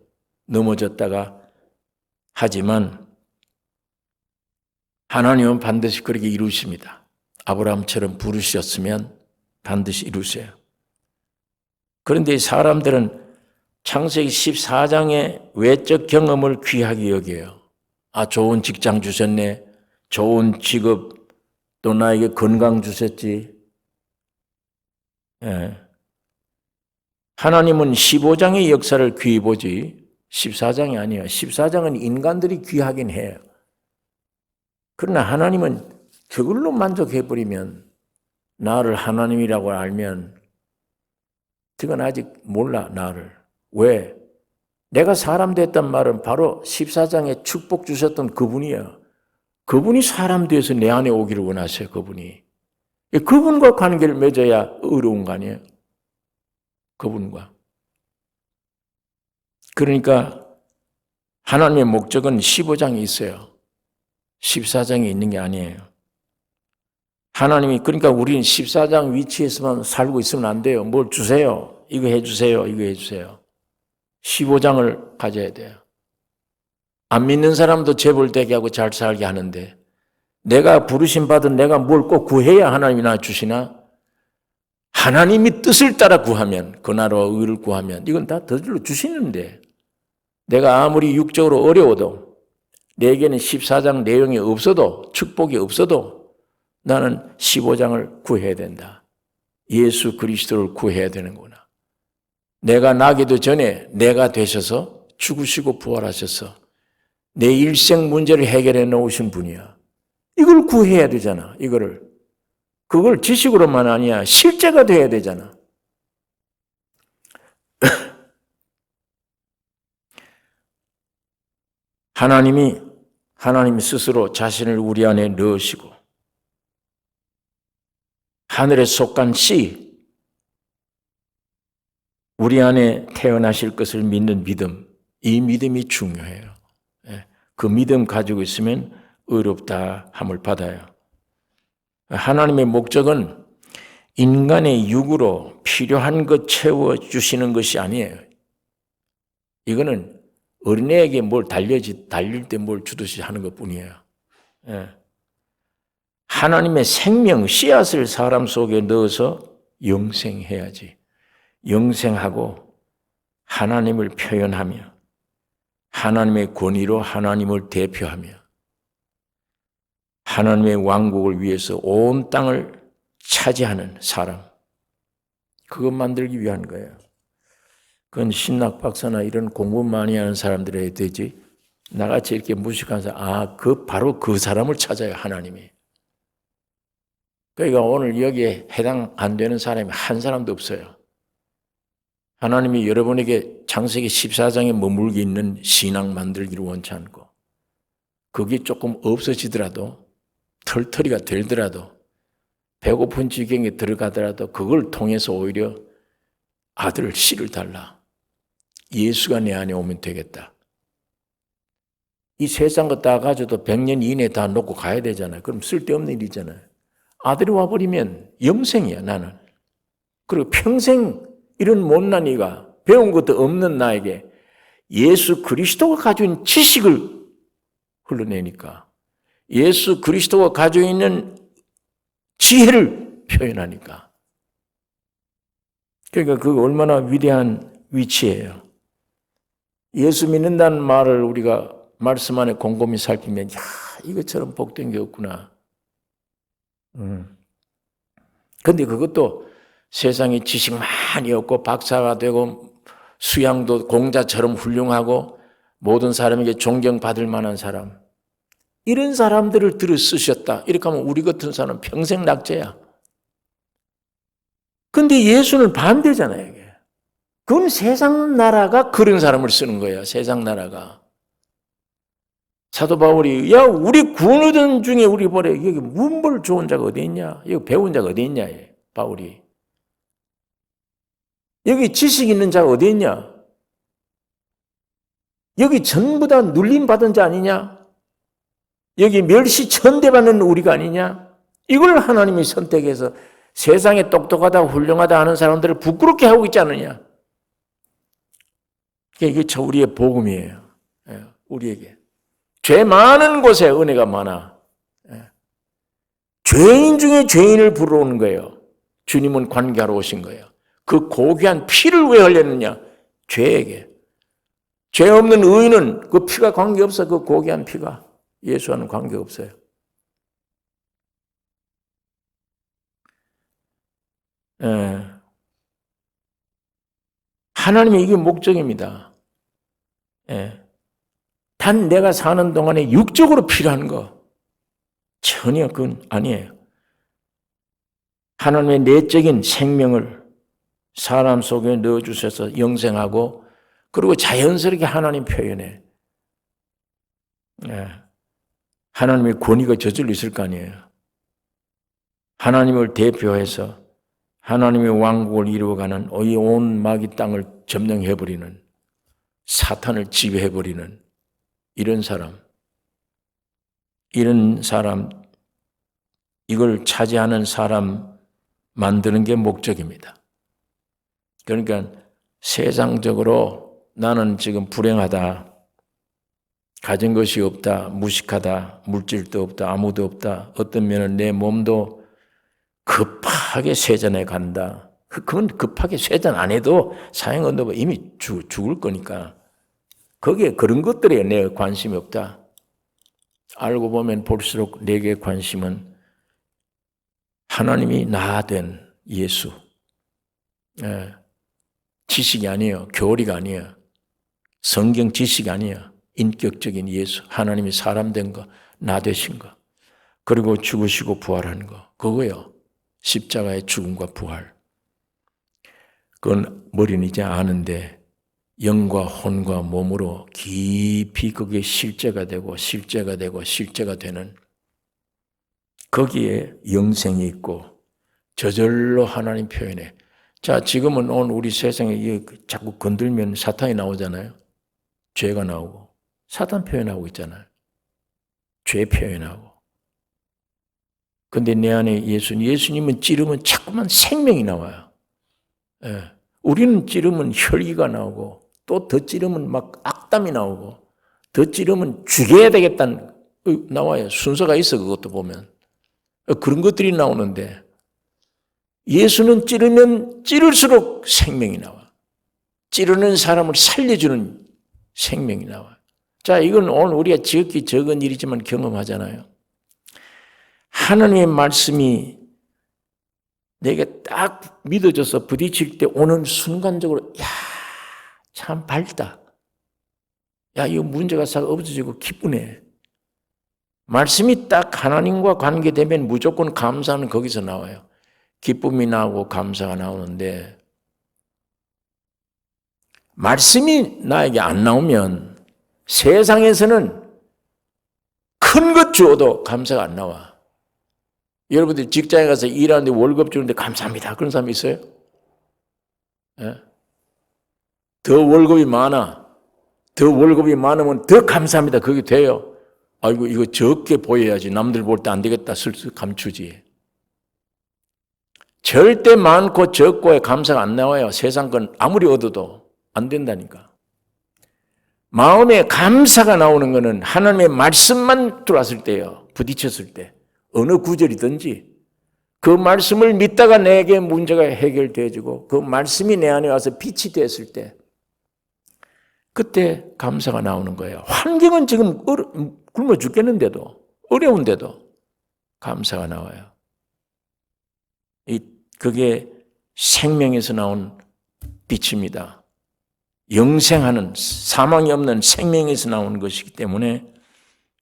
넘어졌다가 하지만 하나님은 반드시 그렇게 이루십니다. 아브라함처럼 부르셨으면 반드시 이루세요. 그런데 사람들은 창세기 14장의 외적 경험을 귀하게 여겨요. 아, 좋은 직장 주셨네. 좋은 직업, 또 나에게 건강 주셨지. 예. 하나님은 15장의 역사를 귀히 보지 14장이 아니에요. 14장은 인간들이 귀하긴 해요. 그러나 하나님은 그걸로 만족해버리면 나를 하나님이라고 알면 그건 아직 몰라 나를. 왜? 내가 사람 됐단 말은 바로 14장에 축복 주셨던 그분이에요. 그분이 사람 되어서 내 안에 오기를 원하세요. 그분이. 그분과 관계를 맺어야 의로운 거 아니에요? 그분과. 그러니까 하나님의 목적은 15장에 있어요. 14장에 있는 게 아니에요. 하나님이 그러니까 우리는 14장 위치에서만 살고 있으면 안 돼요. 뭘 주세요. 이거 해주세요. 이거 해주세요. 15장을 가져야 돼요. 안 믿는 사람도 재벌되게 하고 잘 살게 하는데 내가 부르심 받은 내가 뭘 꼭 구해야 하나님이 나 주시나? 하나님이 뜻을 따라 구하면 그 나라와 의를 구하면 이건 다 저절로 주시는데 내가 아무리 육적으로 어려워도 내게는 14장 내용이 없어도 축복이 없어도 나는 15장을 구해야 된다. 예수 그리스도를 구해야 되는구나. 내가 나기도 전에 내가 되셔서 죽으시고 부활하셔서 내 일생 문제를 해결해 놓으신 분이야. 이걸 구해야 되잖아. 이거를. 그걸 지식으로만 아니야. 실제가 돼야 되잖아. 하나님이 스스로 자신을 우리 안에 넣으시고 하늘에 속한 씨 우리 안에 태어나실 것을 믿는 믿음, 이 믿음이 중요해요. 그 믿음 가지고 있으면 의롭다 함을 받아요. 하나님의 목적은 인간의 육으로 필요한 것 채워주시는 것이 아니에요. 이거는 어린애에게 뭘 달릴 때 뭘 주듯이 하는 것 뿐이에요. 하나님의 생명, 씨앗을 사람 속에 넣어서 영생해야지. 영생하고 하나님을 표현하며 하나님의 권위로 하나님을 대표하며 하나님의 왕국을 위해서 온 땅을 차지하는 사람. 그것 만들기 위한 거예요. 그건 신학 박사나 이런 공부 많이 하는 사람들이 해야 되지. 나같이 이렇게 무식한 사람, 바로 그 사람을 찾아요, 하나님이. 그러니까 오늘 여기에 해당 안 되는 사람이 한 사람도 없어요. 하나님이 여러분에게 창세기 14장에 머물게 있는 신앙 만들기를 원치 않고 그게 조금 없어지더라도 털털이가 들더라도 배고픈 지경에 들어가더라도 그걸 통해서 오히려 아들 씨를 달라. 예수가 내 안에 오면 되겠다. 이 세상 거 다 가져도 100년 이내에 다 놓고 가야 되잖아요. 그럼 쓸데없는 일이잖아요. 아들이 와버리면 영생이야 나는. 그리고 평생 이런 못난 이가 배운 것도 없는 나에게 예수 그리스도가 가진 지식을 흘러내니까 예수 그리스도가 가지고 있는 지혜를 표현하니까. 그러니까 그 얼마나 위대한 위치예요. 예수 믿는다는 말을 우리가 말씀 안에 곰곰이 살피면 이것처럼 복된 게 없구나. 근데 그것도 세상에 지식 많이 없고 박사가 되고 수양도 공자처럼 훌륭하고 모든 사람에게 존경받을 만한 사람, 이런 사람들을 들어 쓰셨다. 이렇게 하면 우리 같은 사람은 평생 낙제야. 근데 예수는 반대잖아요. 이게. 그건 세상 나라가 그런 사람을 쓰는 거예요. 세상 나라가. 사도 바울이 우리 구원 얻은 중에 우리 보래 여기 문벌 좋은 자가 어디 있냐? 여기 배운 자가 어디 있냐? 바울이. 여기 지식 있는 자가 어디 있냐? 여기 전부 다 눌림 받은 자 아니냐? 여기 멸시 천대받는 우리가 아니냐? 이걸 하나님이 선택해서 세상에 똑똑하다 훌륭하다 하는 사람들을 부끄럽게 하고 있지 않느냐? 이게 저 우리의 복음이에요. 우리에게. 죄 많은 곳에 은혜가 많아. 죄인 중에 죄인을 부르러 오는 거예요. 주님은 관계하러 오신 거예요. 그 고귀한 피를 왜 흘렸느냐? 죄에게. 죄 없는 의인은 그 피가 관계없어. 그 고귀한 피가. 예수와는 관계없어요. 하나님의 이게 목적입니다. 단 내가 사는 동안에 육적으로 필요한 거 전혀 그건 아니에요. 하나님의 내적인 생명을 사람 속에 넣어주셔서 영생하고 그리고 자연스럽게 하나님 표현해. 하나님의 권위가 저절로 있을 거 아니에요. 하나님을 대표해서 하나님의 왕국을 이루어가는 이 온 마귀 땅을 점령해버리는 사탄을 지배해버리는 이런 사람, 이걸 차지하는 사람 만드는 게 목적입니다. 그러니까 세상적으로 나는 지금 불행하다, 가진 것이 없다, 무식하다, 물질도 없다, 아무도 없다, 어떤 면은 내 몸도 급하게 쇠잔해 간다. 그건 급하게 쇠잔 안 해도 사형언도 이미 죽을 거니까 거기에 그런 것들에 내 관심이 없다. 알고 보면 볼수록 내게 관심은 하나님이 나된 예수. 지식이 아니에요. 교리가 아니에요. 성경 지식이 아니에요. 인격적인 예수. 하나님이 사람 된 거, 나 되신 거. 그리고 죽으시고 부활하는 거. 그거예요. 십자가의 죽음과 부활. 그건 머리는 이제 아는데 영과 혼과 몸으로 깊이 그게 실제가 되고 실제가 되고 실제가 되는 거기에 영생이 있고 저절로 하나님 표현해. 자, 지금은 오늘 우리 세상에 자꾸 건들면 사탄이 나오잖아요. 죄가 나오고 사탄 표현하고 있잖아요. 죄 표현하고. 근데 내 안에 예수님은 찌르면 자꾸만 생명이 나와요. 우리는 찌르면 혈기가 나오고 또 더 찌르면 막 악담이 나오고 더 찌르면 죽여야 되겠다는 나와요. 순서가 있어. 그것도 보면. 그런 것들이 나오는데 예수는 찌르면 찌를수록 생명이 나와. 찌르는 사람을 살려주는 생명이 나와. 자, 이건 오늘 우리가 지극히 적은 일이지만 경험하잖아요. 하나님의 말씀이 내게 딱 믿어져서 부딪힐 때 오는 순간적으로 참 밝다. 이거 문제가 싹 없어지고 기쁘네. 말씀이 딱 하나님과 관계되면 무조건 감사는 거기서 나와요. 기쁨이 나오고 감사가 나오는데 말씀이 나에게 안 나오면 세상에서는 큰 것 주어도 감사가 안 나와. 여러분들 직장에 가서 일하는데 월급 주는데 감사합니다. 그런 사람 있어요? 더 월급이 많아. 더 월급이 많으면 더 감사합니다. 그게 돼요. 아이고 이거 적게 보여야지. 남들 볼 때 안 되겠다. 슬슬 감추지. 절대 많고 적고에 감사가 안 나와요. 세상 건 아무리 얻어도 안 된다니까. 마음에 감사가 나오는 것은 하나님의 말씀만 들어왔을 때예요. 부딪혔을 때 어느 구절이든지 그 말씀을 믿다가 내게 문제가 해결되어지고 그 말씀이 내 안에 와서 빛이 됐을 때 그때 감사가 나오는 거예요. 환경은 지금 굶어 죽겠는데도 어려운데도 감사가 나와요. 그게 생명에서 나온 빛입니다. 영생하는 사망이 없는 생명에서 나오는 것이기 때문에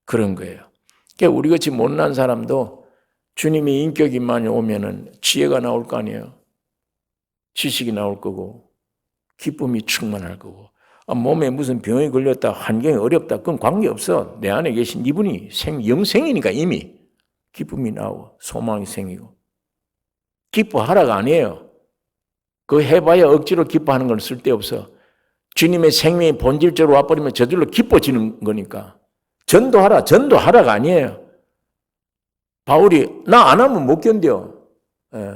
그런 거예요. 그러니까 우리같이 못난 사람도 주님이 인격이 많이 오면은 지혜가 나올 거 아니에요. 지식이 나올 거고 기쁨이 충만할 거고 몸에 무슨 병이 걸렸다 환경이 어렵다 그건 관계없어. 내 안에 계신 이분이 영생이니까 이미 기쁨이 나오고 소망이 생기고 기뻐하라가 아니에요. 그거 해봐야 억지로 기뻐하는 건 쓸데없어. 주님의 생명이 본질적으로 와버리면 저절로 기뻐지는 거니까 전도하라가 아니에요. 바울이 나 안 하면 못 견뎌. 예.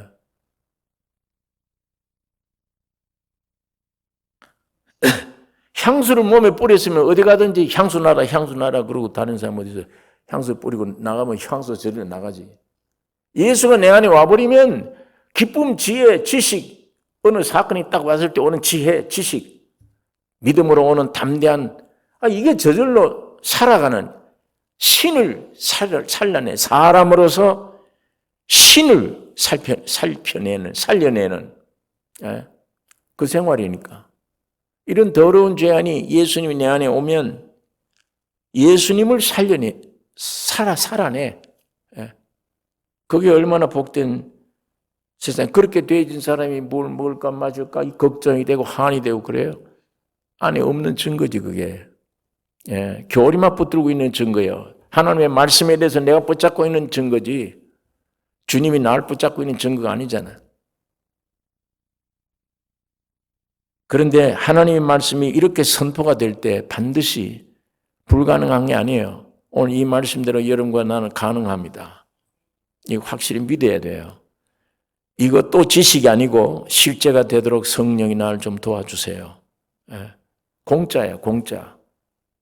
향수를 몸에 뿌렸으면 어디 가든지 향수 나라 그러고 다른 사람 어디서 향수 뿌리고 나가면 향수 저리로 나가지. 예수가 내 안에 와버리면 기쁨, 지혜, 지식 어느 사건이 딱 왔을 때 오는 지혜, 지식 믿음으로 오는 담대한 이게 저절로 살아가는 신을 살려내 사람으로서 신을 살려내는 그 생활이니까 이런 더러운 죄안이 예수님이 내 안에 오면 예수님을 살아내. 그게 얼마나 복된 세상. 그렇게 되어진 사람이 뭘 먹을까 마실까 걱정이 되고 한이 되고 그래요. 안에 없는 증거지 그게. 교리만 붙들고 있는 증거예요. 하나님의 말씀에 대해서 내가 붙잡고 있는 증거지 주님이 나를 붙잡고 있는 증거가 아니잖아. 그런데 하나님의 말씀이 이렇게 선포가 될 때 반드시 불가능한 게 아니에요. 오늘 이 말씀대로 여러분과 나는 가능합니다. 이거 확실히 믿어야 돼요. 이거 또 지식이 아니고 실제가 되도록 성령이 나를 좀 도와주세요. 공짜예요, 공짜.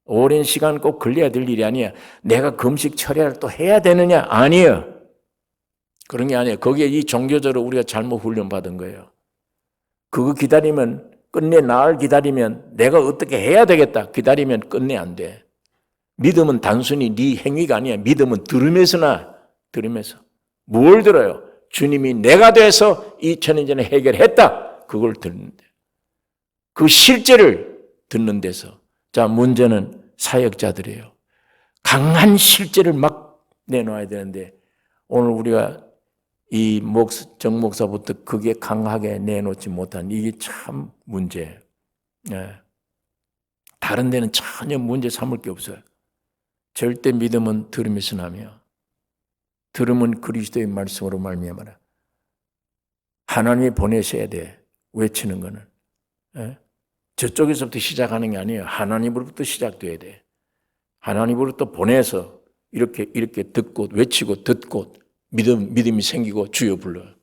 오랜 시간 꼭 걸려야 될 일이 아니야. 내가 금식 철야를 또 해야 되느냐? 아니에요. 그런 게 아니에요. 거기에 이 종교적으로 우리가 잘못 훈련받은 거예요. 그거 기다리면 끝내 나을 기다리면 내가 어떻게 해야 되겠다. 기다리면 끝내 안 돼. 믿음은 단순히 네 행위가 아니야. 믿음은 들으면서. 뭘 들어요? 주님이 내가 돼서 2000년 전에 해결했다. 그걸 듣는데. 그 실제를 듣는 데서. 자, 문제는 사역자들이에요. 강한 실제를 막 내놓아야 되는데 오늘 우리가 이 정 목사부터 그게 강하게 내놓지 못한 이게 참 문제예요. 다른 데는 전혀 문제 삼을 게 없어요. 절대 믿음은 들으면서 나며 들음은 그리스도의 말씀으로 말미암아라. 하나님이 보내셔야 돼. 외치는 거는. 저쪽에서부터 시작하는 게 아니에요. 하나님으로부터 시작돼야 돼. 하나님으로부터 보내서 이렇게 듣고 외치고 듣고 믿음이 생기고 주여 불러요.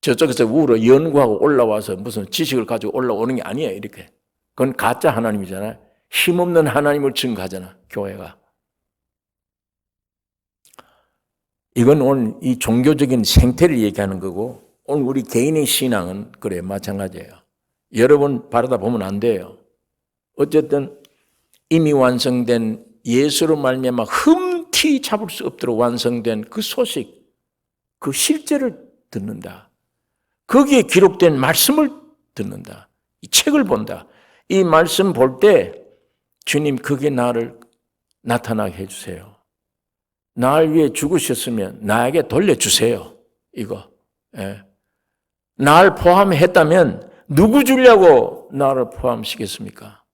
저쪽에서 우로 연구하고 올라와서 무슨 지식을 가지고 올라오는 게 아니에요. 이렇게. 그건 가짜 하나님이잖아요. 힘없는 하나님을 증거하잖아. 교회가. 이건 오늘 이 종교적인 생태를 얘기하는 거고 오늘 우리 개인의 신앙은 그래 마찬가지예요. 여러분 바라다 보면 안 돼요. 어쨌든 이미 완성된 예수로 말미암아 흠티 잡을 수 없도록 완성된 그 소식, 그 실제를 듣는다. 거기에 기록된 말씀을 듣는다. 이 책을 본다. 이 말씀 볼 때 주님 그게 나를 나타나게 해주세요. 나를 위해 죽으셨으면 나에게 돌려주세요. 이거. 나를 포함했다면 누구 주려고 나를 포함시켰습니까?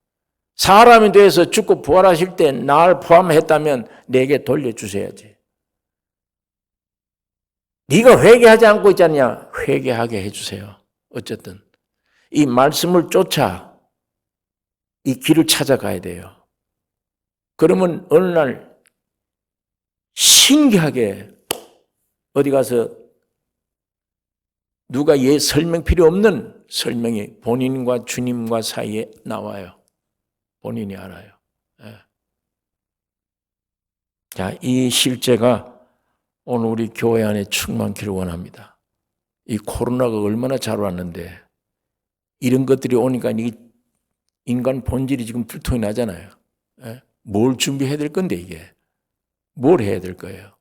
사람이 돼서 죽고 부활하실 때 나를 포함했다면 내게 돌려주셔야지. 네가 회개하지 않고 있잖냐? 회개하게 해주세요. 어쨌든 이 말씀을 쫓아 이 길을 찾아가야 돼요. 그러면 어느 날 신기하게 어디 가서 누가 설명 필요 없는 설명이 본인과 주님과 사이에 나와요. 본인이 알아요. 자, 이 실제가 오늘 우리 교회 안에 충만키를 원합니다. 이 코로나가 얼마나 잘 왔는데 이런 것들이 오니까 이 인간 본질이 지금 들통이 나잖아요. 예? 뭘 준비해야 될 건데 이게. 뭘 해야 될 거예요.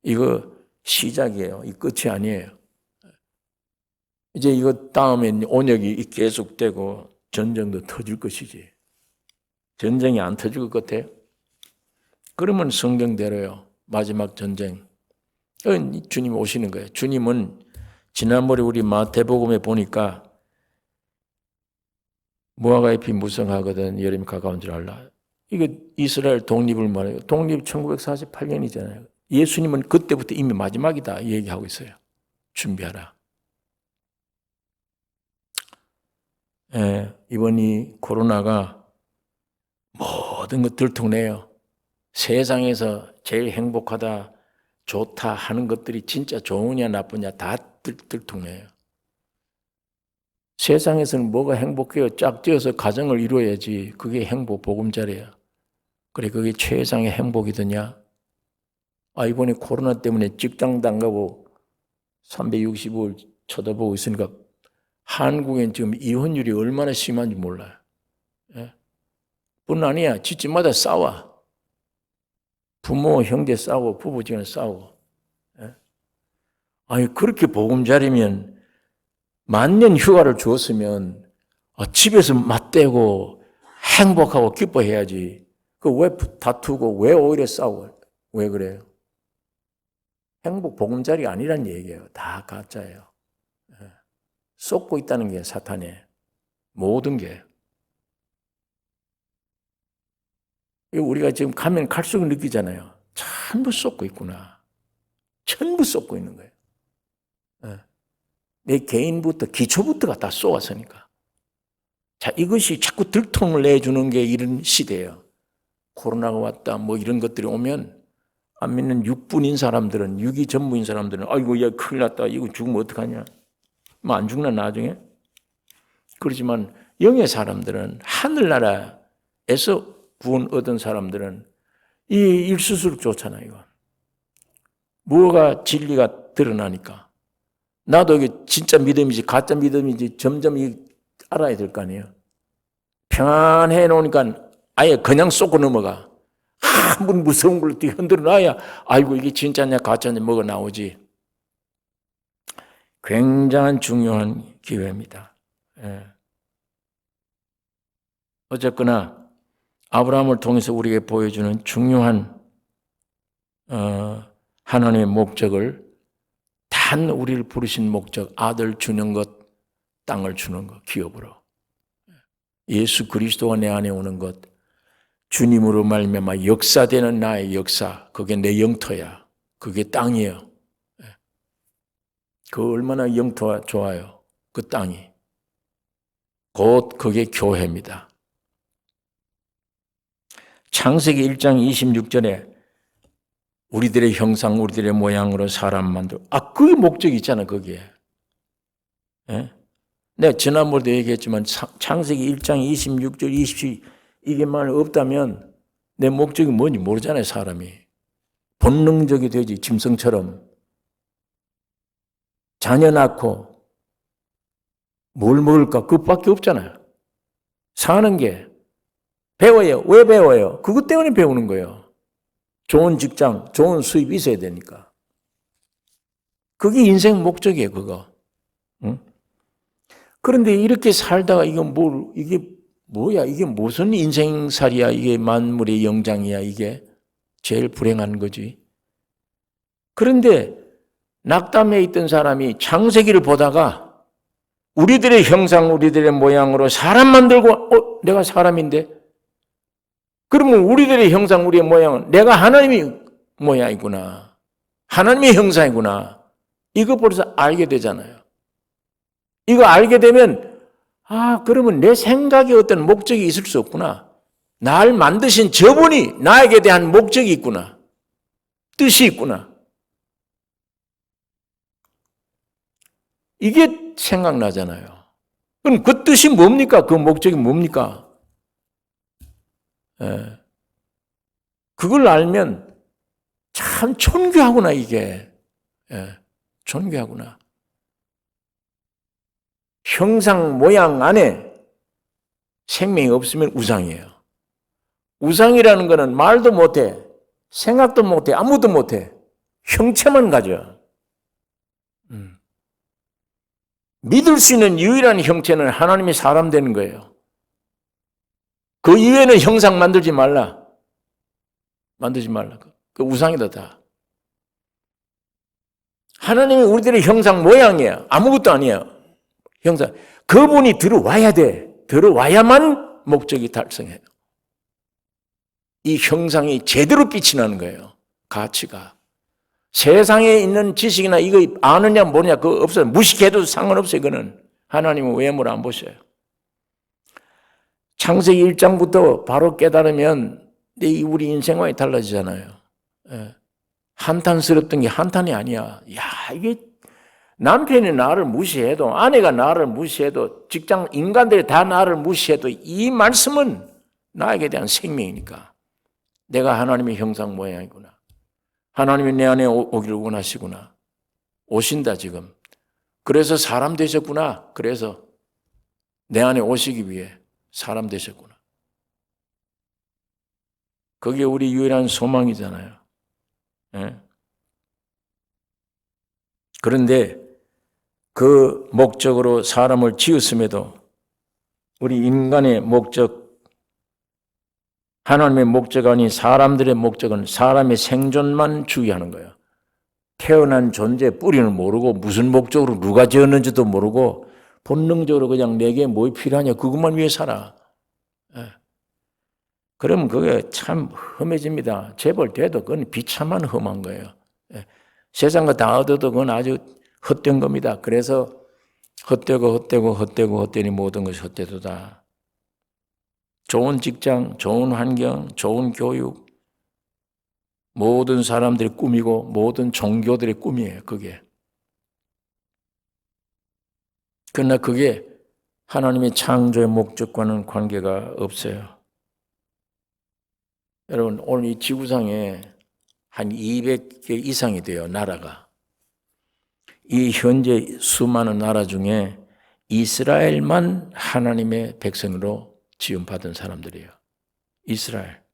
이거 시작이에요. 이 끝이 아니에요. 이제 이거 다음에 온역이 계속되고 전쟁도 터질 것이지. 전쟁이 안 터질 것 같아요? 그러면 성경대로요. 마지막 전쟁. 주님 오시는 거예요. 주님은 지난번에 우리 마태복음에 보니까 무화과 잎이 무성하거든 여름이 가까운 줄 알라. 이게 이스라엘 독립을 말해요. 독립 1948년이잖아요. 예수님은 그때부터 이미 마지막이다 얘기하고 있어요. 준비하라. 이번 이 코로나가 모든 것 들통내요. 세상에서 제일 행복하다, 좋다 하는 것들이 진짜 좋으냐 나쁘냐 다 들통내요. 세상에서는 뭐가 행복해요? 짝지어서 가정을 이루어야지. 그게 행복 보금자리야. 그래 그게 최상의 행복이더냐? 이번에 코로나 때문에 직장도 안 가고 365일 쳐다보고 있으니까 한국엔 지금 이혼율이 얼마나 심한지 몰라요. 예? 뿐 아니야. 집집마다 싸워. 부모, 형제 싸우고 부부지간에 싸우고. 예? 그렇게 보금자리면 만년 휴가를 주었으면 집에서 맞대고 행복하고 기뻐해야지. 왜 다투고 왜 오히려 싸워? 왜 그래요? 행복 보금자리가 아니란 얘기예요. 다 가짜예요. 쏟고 있다는 게 사탄의 모든 게. 우리가 지금 가면 갈수록 느끼잖아요. 전부 쏟고 있구나. 전부 쏟고 있는 거예요. 내 개인부터 기초부터가 다 쏘았으니까. 자, 이것이 자꾸 들통을 내주는 게 이런 시대예요. 코로나가 왔다 뭐 이런 것들이 오면 안 믿는 육분인 사람들은, 육이 전부인 사람들은 아이고 야 큰일 났다. 이거 죽으면 어떡하냐. 뭐 안 죽나 나중에? 그렇지만 영의 사람들은 하늘나라에서 구원 얻은 사람들은 이 일수수룩 좋잖아요. 이거. 뭐가 진리가 드러나니까. 나도 이게 진짜 믿음이지 가짜 믿음이지 점점 알아야 될 거 아니에요. 평안해 놓으니까 아예 그냥 쏟고 넘어가. 한 번 무서운 걸 흔들어 놔야 아이고 이게 진짜냐 가짜냐 뭐가 나오지. 굉장한 중요한 기회입니다. 어쨌거나 아브라함을 통해서 우리에게 보여주는 중요한 하나님의 목적을 단 우리를 부르신 목적, 아들 주는 것, 땅을 주는 것, 기업으로. 예수 그리스도가 내 안에 오는 것, 주님으로 말미암아 역사되는 나의 역사, 그게 내 영토야. 그게 땅이에요. 그 얼마나 영토가 좋아요. 그 땅이. 곧 그게 교회입니다. 창세기 1장 26절에 우리들의 형상, 우리들의 모양으로 사람 만들고 그게 목적이 있잖아 거기에. 내가 지난번에도 얘기했지만 창세기 1장 26절, 27 이게만 없다면 내 목적이 뭔지 모르잖아요 사람이. 본능적이 되지 짐승처럼. 자녀 낳고 뭘 먹을까 그것밖에 없잖아요. 사는 게 배워요. 왜 배워요? 그것 때문에 배우는 거예요. 좋은 직장, 좋은 수입이 있어야 되니까. 그게 인생 목적이에요, 그거. 응? 그런데 이렇게 살다가 이게 뭐야? 이게 무슨 인생살이야? 이게 만물의 영장이야? 이게 제일 불행한 거지. 그런데 낙담에 있던 사람이 창세기를 보다가 우리들의 형상, 우리들의 모양으로 사람 만들고 내가 사람인데 그러면 우리들의 형상, 우리의 모양은 내가 하나님의 모양이구나. 하나님의 형상이구나. 이거 벌써 알게 되잖아요. 이거 알게 되면 그러면 내 생각에 어떤 목적이 있을 수 없구나. 날 만드신 저분이 나에게 대한 목적이 있구나. 뜻이 있구나. 이게 생각나잖아요. 그럼 그 뜻이 뭡니까? 그 목적이 뭡니까? 그걸 알면 참 존귀하구나 이게. 예, 존귀하구나. 형상 모양 안에 생명이 없으면 우상이에요. 우상이라는 것은 말도 못해, 생각도 못해, 아무도 못해. 형체만 가져. 믿을 수 있는 유일한 형체는 하나님이 사람 되는 거예요. 그 이외에는 형상 만들지 말라. 만들지 말라. 그 우상이다 다. 하나님이 우리들의 형상 모양이에요. 아무것도 아니에요. 형상. 그분이 들어와야 돼. 들어와야만 목적이 달성해요. 이 형상이 제대로 빛이 나는 거예요. 가치가. 세상에 있는 지식이나 이거 아느냐 모르냐 그거 없어요. 무식해도 상관없어요. 그거는 하나님은 외모를 안 보셔요. 창세기 1장부터 바로 깨달으면 우리 인생관이 달라지잖아요. 한탄스럽던 게 한탄이 아니야. 야, 이게 남편이 나를 무시해도, 아내가 나를 무시해도, 직장 인간들이 다 나를 무시해도 이 말씀은 나에게 대한 생명이니까 내가 하나님의 형상 모양이구나. 하나님이 내 안에 오기를 원하시구나. 오신다 지금. 그래서 사람 되셨구나. 그래서 내 안에 오시기 위해 사람 되셨구나. 그게 우리 유일한 소망이잖아요. 예? 그런데 그 목적으로 사람을 지었음에도 우리 인간의 목적, 하나님의 목적 아닌 사람들의 목적은 사람의 생존만 주의하는 거예요. 태어난 존재 뿌리는 모르고 무슨 목적으로 누가 지었는지도 모르고 본능적으로 그냥 내게 뭐 필요하냐 그것만 위해 살아. 그러면 그게 참 험해집니다. 재벌 돼도 그건 비참한 험한 거예요. 세상 거 다 얻어도 그건 아주 헛된 겁니다. 그래서 헛되니 모든 것이 헛되도다. 좋은 직장, 좋은 환경, 좋은 교육, 모든 사람들의 꿈이고 모든 종교들의 꿈이에요. 그게. 그러나 그게 하나님의 창조의 목적과는 관계가 없어요. 여러분 오늘 이 지구상에 한 200개 이상이 돼요. 나라가. 이 현재 수많은 나라 중에 이스라엘만 하나님의 백성으로 지음받은 사람들이에요. 이스라엘.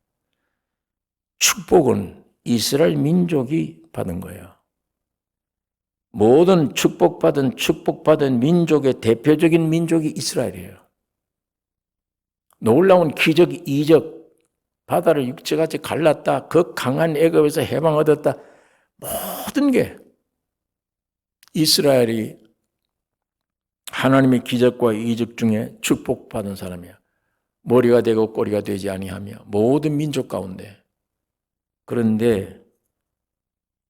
축복은 이스라엘 민족이 받은 거예요. 모든 축복받은 민족의 대표적인 민족이 이스라엘이에요. 놀라운 기적, 이적, 바다를 육지같이 갈랐다. 그 강한 애굽에서 해방 얻었다. 모든 게 이스라엘이 하나님의 기적과 이적 중에 축복받은 사람이야. 머리가 되고 꼬리가 되지 아니하며 모든 민족 가운데.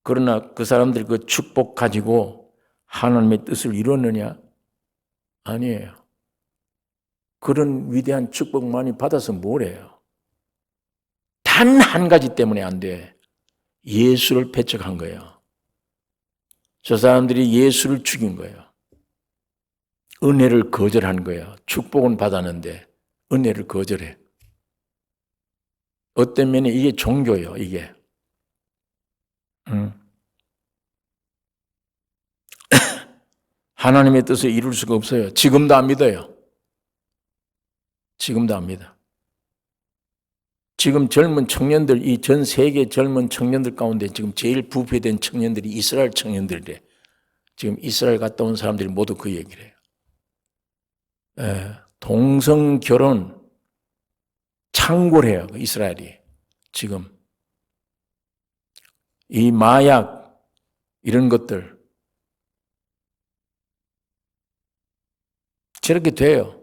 그러나 그 사람들이 그 축복 가지고 하나님의 뜻을 이뤘느냐? 아니에요. 그런 위대한 축복 많이 받아서 뭐래요? 단 한 가지 때문에 안 돼. 예수를 배척한 거예요. 저 사람들이 예수를 죽인 거예요. 은혜를 거절한 거예요. 축복은 받았는데 은혜를 거절해. 어떤 면에 이게 종교예요. 이게. 하나님의 뜻을 이룰 수가 없어요. 지금도 안 믿어요. 지금도 안 믿어. 지금 젊은 청년들, 이 전 세계 젊은 청년들 가운데 지금 제일 부패된 청년들이 이스라엘 청년들이래. 지금 이스라엘 갔다 온 사람들이 모두 그 얘기를 해요. 동성 결혼 창궐해요. 이스라엘이. 지금. 이 마약 이런 것들 저렇게 돼요.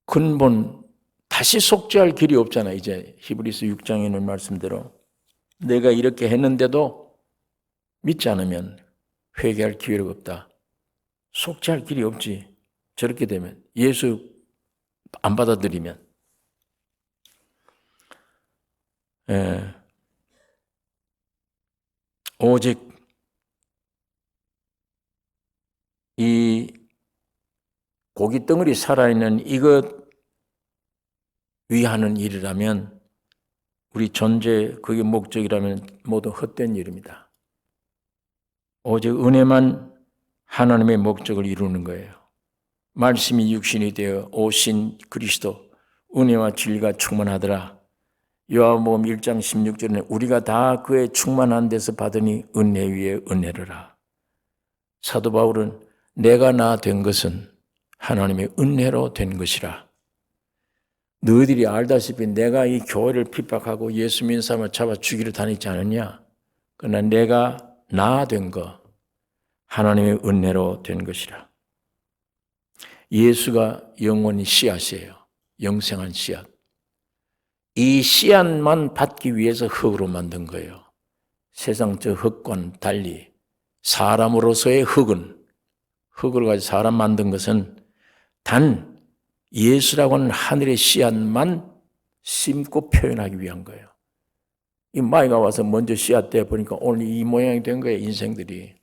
근본 다시 속죄할 길이 없잖아. 이제 히브리서 6장에 있는 말씀대로 내가 이렇게 했는데도 믿지 않으면 회개할 기회가 없다. 속죄할 길이 없지. 저렇게 되면 예수 안 받아들이면 오직 이 고기 덩어리 살아있는 이것 위하는 일이라면 우리 존재 그게 목적이라면 모두 헛된 일입니다. 오직 은혜만 하나님의 목적을 이루는 거예요. 말씀이 육신이 되어 오신 그리스도 은혜와 진리가 충만하더라. 요한복음 1장 16절에 우리가 다 그의 충만한 데서 받으니 은혜 위에 은혜르라. 사도 바울은 내가 나 된 것은 하나님의 은혜로 된 것이라. 너희들이 알다시피 내가 이 교회를 핍박하고 예수 믿는 사람을 잡아 죽이러 다니지 않았냐? 그러나 내가 나 된 거 하나님의 은혜로 된 것이라. 예수가 영원히 씨앗이에요. 영생한 씨앗. 이 씨앗만 받기 위해서 흙으로 만든 거예요. 세상 저 흙과는 달리 사람으로서의 흙을 가지고 사람 만든 것은 단 예수라고 하는 하늘의 씨앗만 심고 표현하기 위한 거예요. 이 마이가 와서 먼저 씨앗 때 보니까 오늘 이 모양이 된 거예요, 인생들이.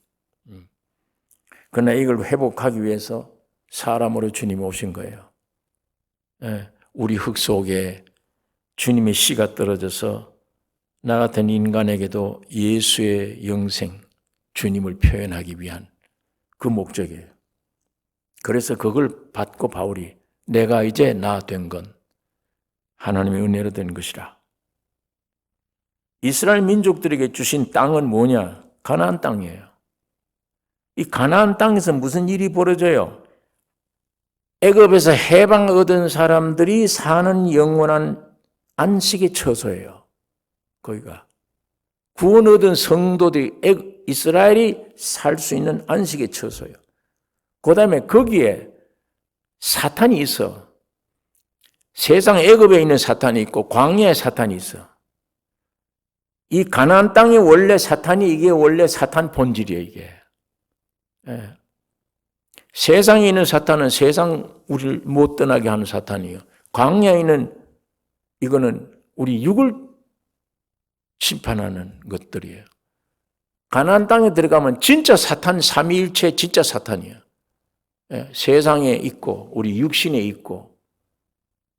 그러나 이걸 회복하기 위해서 사람으로 주님이 오신 거예요. 우리 흙 속에 주님의 씨가 떨어져서 나 같은 인간에게도 예수의 영생, 주님을 표현하기 위한 그 목적이에요. 그래서 그걸 받고 바울이 내가 이제 나 된 건 하나님의 은혜로 된 것이라. 이스라엘 민족들에게 주신 땅은 뭐냐? 가나안 땅이에요. 이 가나안 땅에서 무슨 일이 벌어져요? 애굽에서 해방 얻은 사람들이 사는 영원한 안식의 처소예요. 거기가 구원 얻은 성도들이 이스라엘이 살 수 있는 안식의 처소예요. 그 다음에 거기에 사탄이 있어. 세상 애굽에 있는 사탄이 있고 광야에 사탄이 있어. 이 가나안 땅에 원래 사탄이 이게 원래 사탄 본질이에요. 이게. 세상에 있는 사탄은 세상 우리를 못 떠나게 하는 사탄이에요. 광야에 있는 이거는 우리 육을 심판하는 것들이에요. 가나안 땅에 들어가면 진짜 사탄 삼위일체 진짜 사탄이에요. 세상에 있고 우리 육신에 있고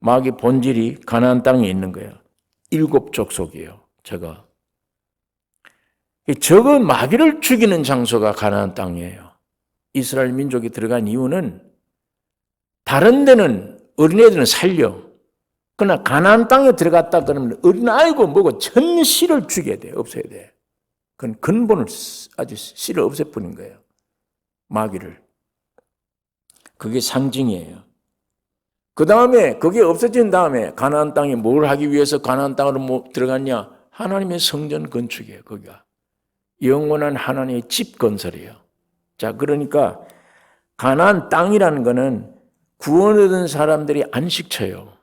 마귀 본질이 가나안 땅에 있는 거예요. 7 족속이에요. 저거 마귀를 죽이는 장소가 가나안 땅이에요. 이스라엘 민족이 들어간 이유는 다른 데는 어린애들은 살려. 그러나 가나안 땅에 들어갔다 그러면 어린아이고 뭐고 전 씨를 죽여야 돼. 없애야 돼. 그건 근본을 아주 씨를 없애버린 거예요. 마귀를. 그게 상징이에요. 그 다음에 그게 없어진 다음에 가나안 땅에 뭘 하기 위해서 가나안 땅으로 들어갔냐? 하나님의 성전 건축이에요. 거기가. 영원한 하나님의 집 건설이에요. 자, 그러니까 가나안 땅이라는 거는 구원 얻은 사람들이 안식처예요.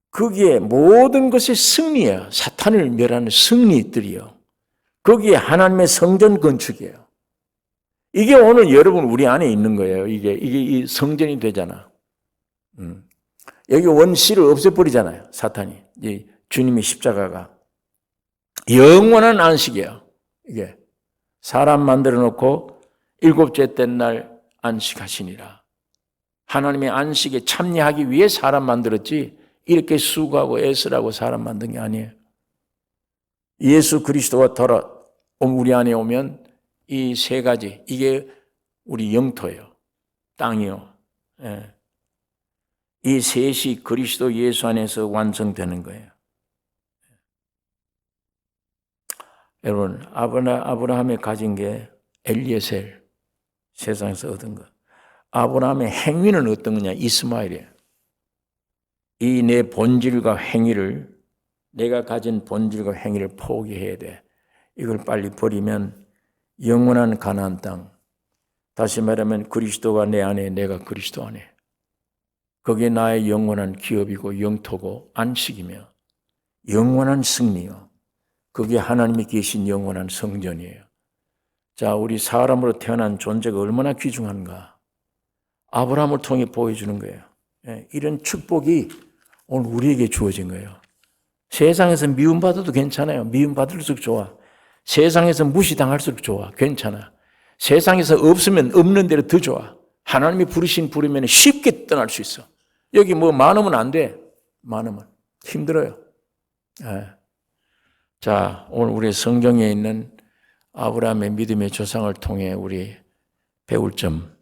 거기에 모든 것이 승리예요. 사탄을 멸하는 승리들이요. 거기에 하나님의 성전 건축이에요. 이게 오늘 여러분 우리 안에 있는 거예요. 이게 이 성전이 되잖아. 여기 원시를 없애버리잖아요. 사탄이. 이 주님의 십자가가. 영원한 안식이에요. 이게. 사람 만들어 놓고 7째 된 날 안식하시니라. 하나님의 안식에 참여하기 위해 사람 만들었지 이렇게 수고하고 애쓰라고 사람 만든 게 아니에요. 예수 그리스도가 우리 안에 오면 이 3가지 이게 우리 영토예요. 땅이요. 예. 이 셋이 그리스도 예수 안에서 완성되는 거예요. 여러분 아브라함이 가진 게 엘리에셀 세상에서 얻은 것. 아브라함의 행위는 어떤 거냐? 이스마엘이에요. 이 내 본질과 행위를 내가 가진 본질과 행위를 포기해야 돼. 이걸 빨리 버리면 영원한 가나안 땅. 다시 말하면 그리스도가 내 안에 내가 그리스도 안에. 그게 나의 영원한 기업이고 영토고 안식이며 영원한 승리요. 그게 하나님이 계신 영원한 성전이에요. 자, 우리 사람으로 태어난 존재가 얼마나 귀중한가. 아브라함을 통해 보여주는 거예요. 이런 축복이 오늘 우리에게 주어진 거예요. 세상에서 미움받아도 괜찮아요. 미움받을수록 좋아. 세상에서 무시당할수록 좋아. 괜찮아. 세상에서 없으면 없는 대로 더 좋아. 하나님이 부르면 쉽게 떠날 수 있어. 여기 뭐 많으면 안 돼. 많으면 힘들어요. 자, 오늘 우리 성경에 있는 아브라함의 믿음의 조상을 통해 우리 배울 점,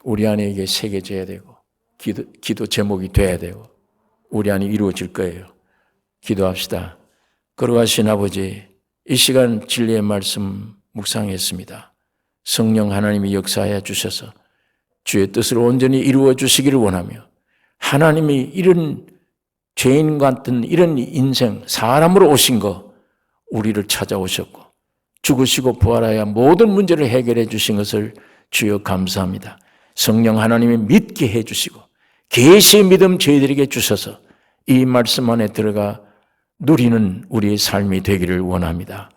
우리 안에 이게 새겨져야 되고 기도 제목이 돼야 되고 우리 안에 이루어질 거예요. 기도합시다. 거룩하신 아버지, 이 시간 진리의 말씀 묵상했습니다. 성령 하나님이 역사해 주셔서 주의 뜻을 온전히 이루어 주시기를 원하며 하나님이 이런 죄인 같은 이런 인생, 사람으로 오신 거 우리를 찾아오셨고 죽으시고 부활하여 모든 문제를 해결해 주신 것을 주여 감사합니다. 성령 하나님이 믿게 해 주시고 계시의 믿음 저희들에게 주셔서 이 말씀 안에 들어가 누리는 우리의 삶이 되기를 원합니다.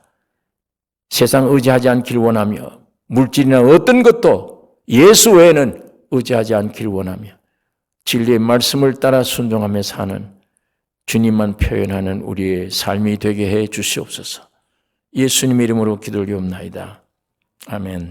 세상 의지하지 않기를 원하며 물질이나 어떤 것도 예수 외에는 의지하지 않기를 원하며 진리의 말씀을 따라 순종하며 사는 주님만 표현하는 우리의 삶이 되게 해 주시옵소서. 예수님 이름으로 기도드리옵나이다. 아멘.